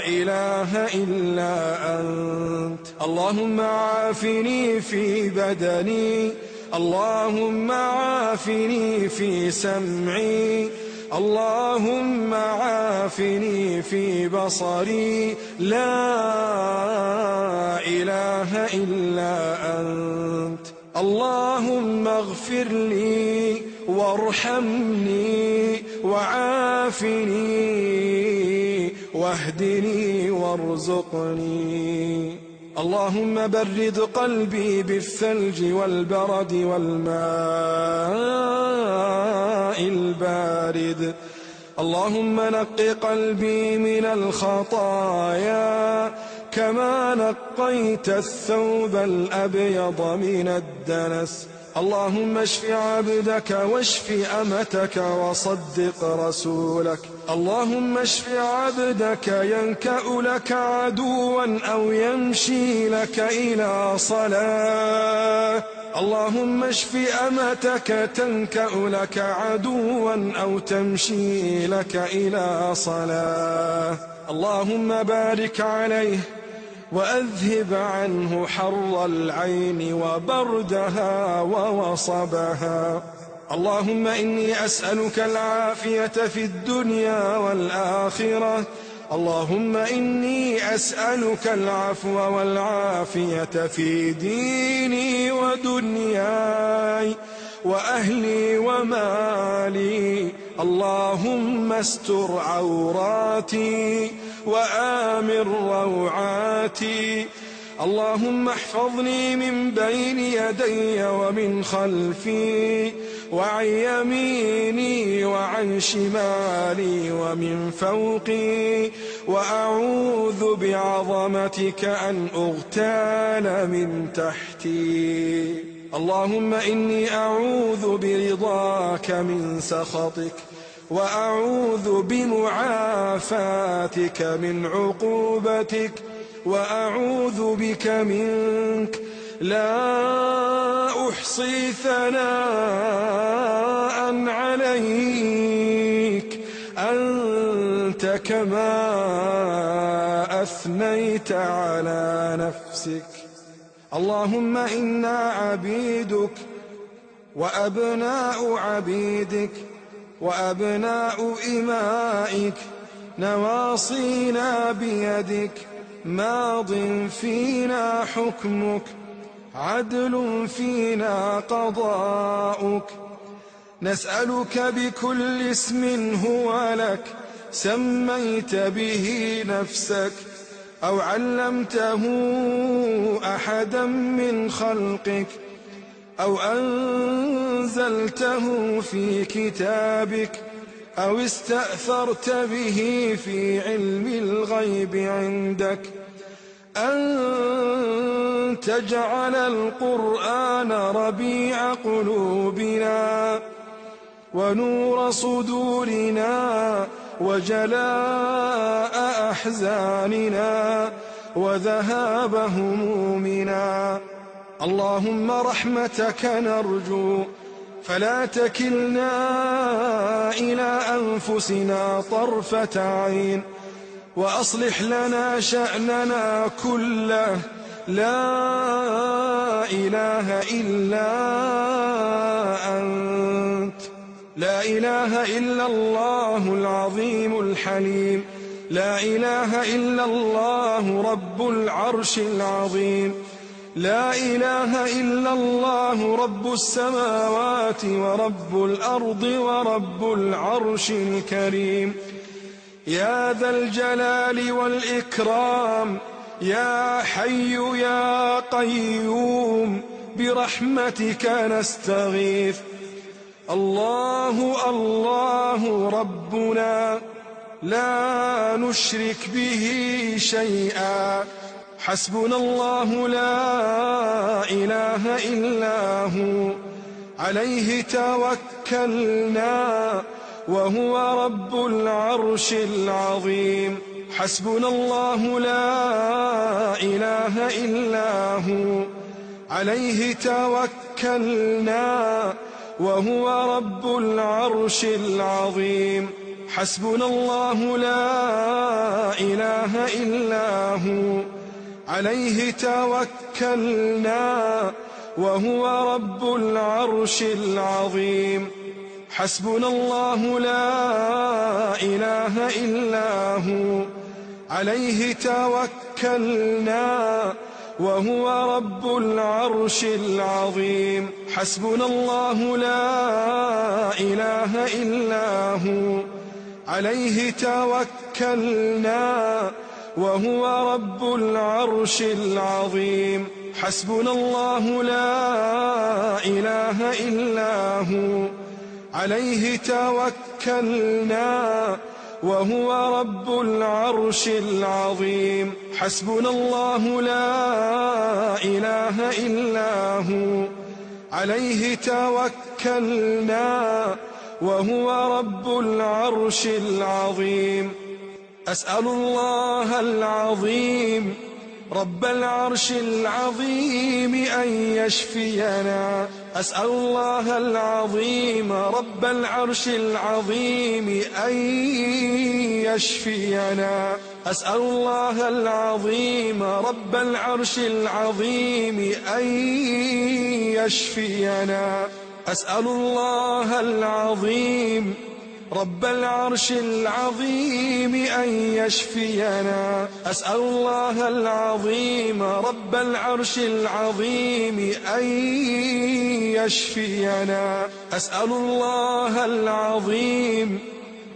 إله إلا أنت. اللهم عافني في بدني، اللهم عافني في سمعي، اللهم عافني في بصري، لا إله إلا أنت. اللهم اغفر لي وارحمني وعافني واهدني وارزقني. اللهم برد قلبي بالثلج والبرد والماء البارد. اللهم نق قلبي من الخطايا كما نقيت الثوب الأبيض من الدنس. اللهم اشف عبدك واشف أمتك وصدق رسولك. اللهم اشف عبدك ينكأ لك عدوا أو يمشي لك إلى صلاة. اللهم اشف أمتك تنكأ لك عدوا أو تمشي لك إلى صلاة. اللهم بارك عليه وأذهب عنه حر العين وبردها ووصبها. اللهم إني أسألك العافية في الدنيا والآخرة. اللهم إني أسألك العفو والعافية في ديني ودنياي وأهلي ومالي. اللهم استر عوراتي وآمن روعاتي. اللهم احفظني من بين يدي ومن خلفي وعن يميني وعن شمالي ومن فوقي، وأعوذ بعظمتك أن أغتال من تحتي. اللهم إني أعوذ برضاك من سخطك، وأعوذ بمعافاتك من عقوبتك، وأعوذ بك منك، لا أحصي ثناء عليك أنت كما أثنيت على نفسك. اللهم إنا عبيدك وأبناء عبيدك وأبناء إمائك، نواصينا بيدك، ماض فينا حكمك، عدل فينا قضاؤك. نسألك بكل اسم هو لك سميت به نفسك أو علمته أحدا من خلقك أو أنزلته في كتابك أو استأثرت به في علم الغيب عندك، أن تجعل القرآن ربيع قلوبنا ونور صدورنا وجلاء أحزاننا وذهاب همومنا. اللهم رحمتك نرجو فلا تكلنا إلى أنفسنا طرفة عين، وأصلح لنا شأننا كله، لا إله إلا أنت. لا إله إلا الله العظيم الحليم، لا إله إلا الله رب العرش العظيم، لا إله إلا الله رب السماوات ورب الأرض ورب العرش الكريم. يا ذا الجلال والإكرام، يا حي يا قيوم، برحمتك نستغيث. الله الله ربنا لا نشرك به شيئا، حسبنا الله لا إله إلا هو، عليه توكلنا وهو رب العرش العظيم. حسبنا الله لا إله إلا هو، عليه توكلنا وهو رب العرش العظيم. حسبنا الله لا إله إلا هو، عليه توكلنا وهو رب العرش العظيم. حسبنا الله لا إله إلا هو، عليه توكلنا وهو رب العرش العظيم. حسبنا الله لا إله إلا هو، عليه توكلنا وهو رب العرش العظيم. حسبنا الله لا إله إلا هو، عليه توكلنا وهو رب العرش العظيم. حسبنا الله لا إله إلا هو، عليه توكلنا وهو رب العرش العظيم. أسأل الله العظيم رب العرش العظيم أن يشفينا. أسأل الله العظيم رب العرش العظيم أن يشفينا. أسأل الله العظيم رب العرش العظيم أن يشفينا. أسأل الله العظيم رب العرش العظيم أن يشفينا. أسأل الله العظيم رب العرش العظيم أن يشفينا. أسأل الله العظيم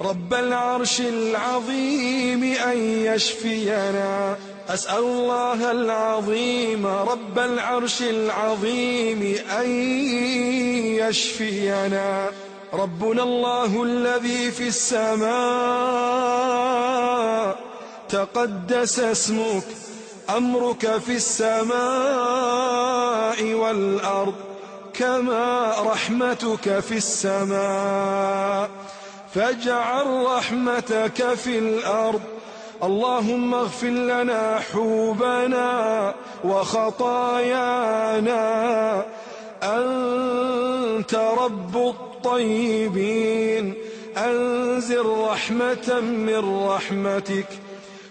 رب العرش العظيم أن يشفينا. أسأل الله العظيم رب العرش العظيم أن يشفينا. ربنا الله الذي في السماء، تقدس اسمك، أمرك في السماء والأرض، كما رحمتك في السماء، فاجعل رحمتك في الأرض. اللهم اغفر لنا حوبنا وخطايانا، أنت رب الطيبين. أنزل رحمة من رحمتك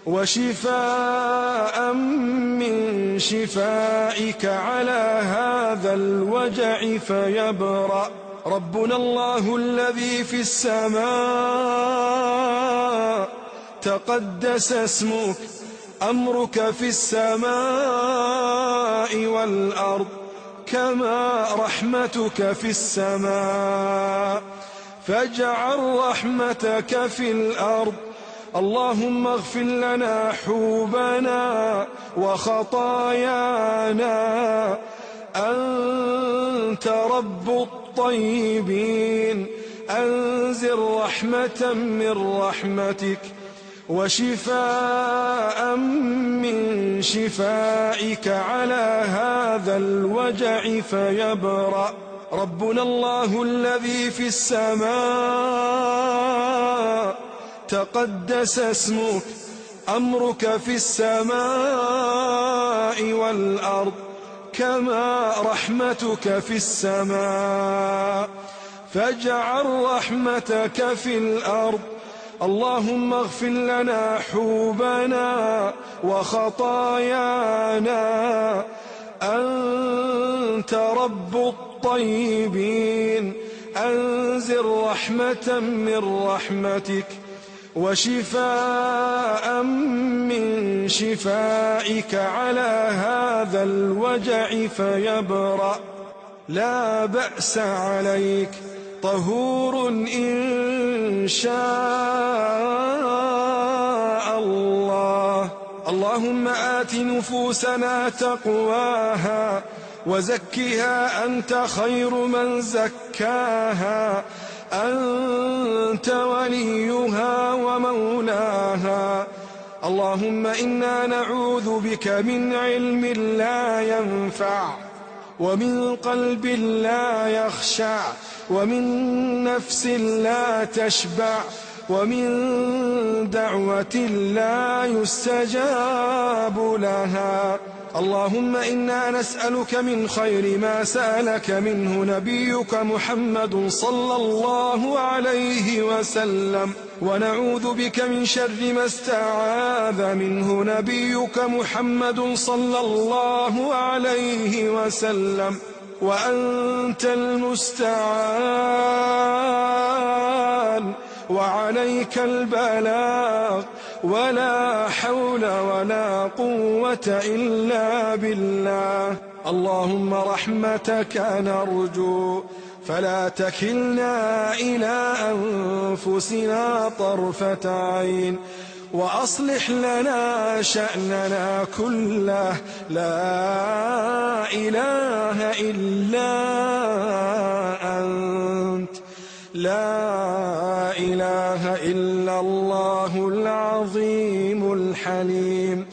وشفاء من شفائك على هذا الوجع فيبرأ. ربنا الله الذي في السماء، تقدس اسمك، أمرك في السماء والأرض، كما رحمتك في السماء، فاجعل رحمتك في الأرض. اللهم اغفر لنا حوبنا وخطايانا، أنت رب الطيبين. أنزل رحمة من رحمتك وشفاء من شفائك على هذا الوجع فيبرأ. ربنا الله الذي في السماء، تقدس اسمك، أمرك في السماء والأرض كما رحمتك في السماء، فاجعل رحمتك في الأرض. اللهم اغفر لنا حوبنا وخطايانا، أنت رب الطيبين. أنزل رحمة من رحمتك وشفاء من شفائك على هذا الوجع فيبرأ. لا بأس عليك، طهور إن شاء الله. اللهم آت نفوسنا تقواها وزكها، أنت خير من زكاها، أنت وليها ومولاها. اللهم إنا نعوذ بك من علم لا ينفع، ومن قلب لا يخشع، ومن نفس لا تشبع، ومن دعوة لا يستجاب لها. اللهم إنا نسألك من خير ما سألك منه نبيك محمد صلى الله عليه وسلم، ونعوذ بك من شر ما استعاذ منه نبيك محمد صلى الله عليه وسلم، وأنت المستعان وعليك البلاغ، ولا حول ولا قوة إلا بالله. اللهم رحمتك نرجو، فلا تكلنا إلى أنفسنا طرفة عين، وأصلح لنا شأننا كله. لا إله إلا أنت، لا إله إلا الله العظيم الحليم،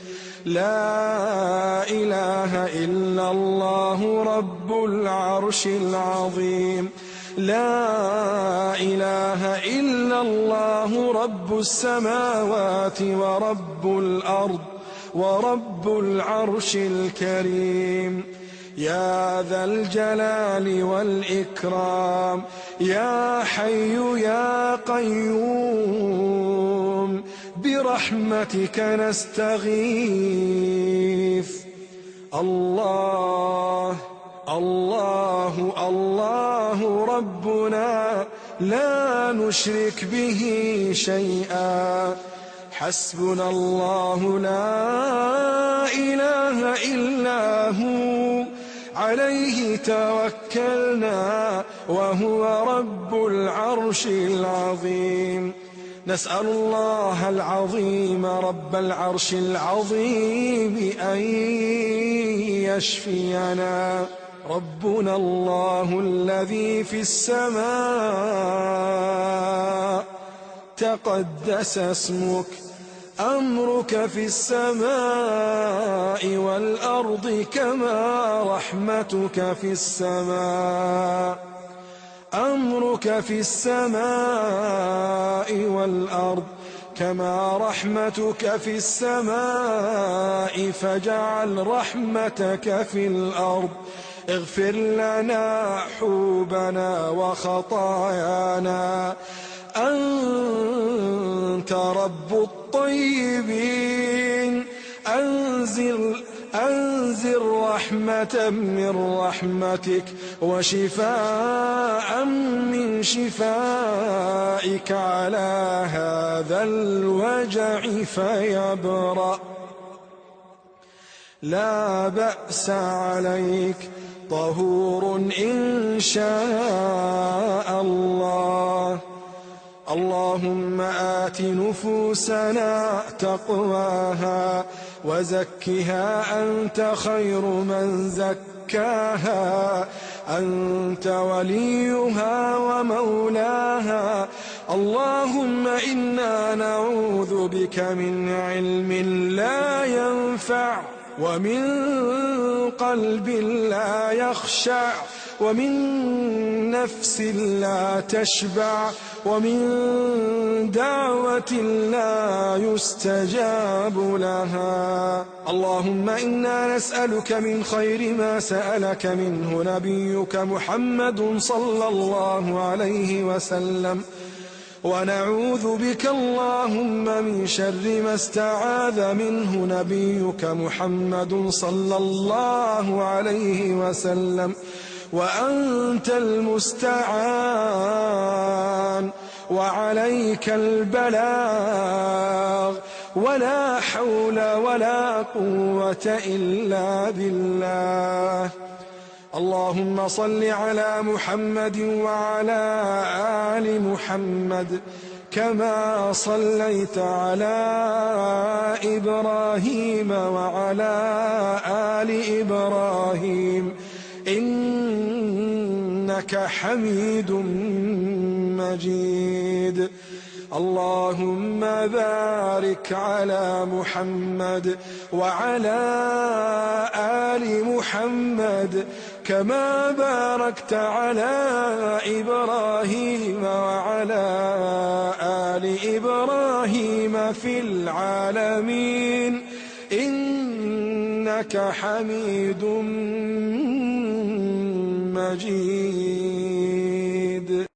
لا إله إلا الله رب العرش العظيم، لا إله إلا الله رب السماوات ورب الأرض ورب العرش الكريم. يا ذا الجلال والإكرام، يا حي يا قيوم، برحمتك نستغيث. الله الله الله ربنا، لا نشرك به شيئا، حسبنا الله لا إله إلا هو، عليه توكلنا وهو رب العرش العظيم. نسأل الله العظيم رب العرش العظيم أن يشفينا. ربنا الله الذي في السماء، تقدس اسمك، أمرك في السماء والأرض كما رحمتك في السماء، أمرك في السماء والأرض كما رحمتك في السماء، فاجعل رحمتك في الأرض. اغفر لنا حوبنا وخطايانا، أنت رب الطيبين. أنزل رحمة من رحمتك وشفاء من شفائك على هذا الوجع فيبرأ. لا بأس عليك، طهور إن شاء الله. اللهم آت نفوسنا تقواها وزكها، أنت خير من زكاها، أنت وليها ومولاها. اللهم إنا نعوذ بك من علم لا ينفع، ومن قلب لا يخشع، ومن نفس لا تشبع ومن دعوة لا يستجاب لها. اللهم إنا نسألك من خير ما سألك منه نبيك محمد صلى الله عليه وسلم، ونعوذ بك اللهم من شر ما استعاذ منه نبيك محمد صلى الله عليه وسلم، وأنت المستعان وعليك البلاغ، ولا حول ولا قوة إلا بالله. اللهم صل على محمد وعلى آل محمد كما صليت على إبراهيم وعلى آل إبراهيم إنك حميد مجيد. اللهم بارك على محمد وعلى آل محمد كما باركت على إبراهيم وعلى آل إبراهيم في العالمين إنك حميد مجيد.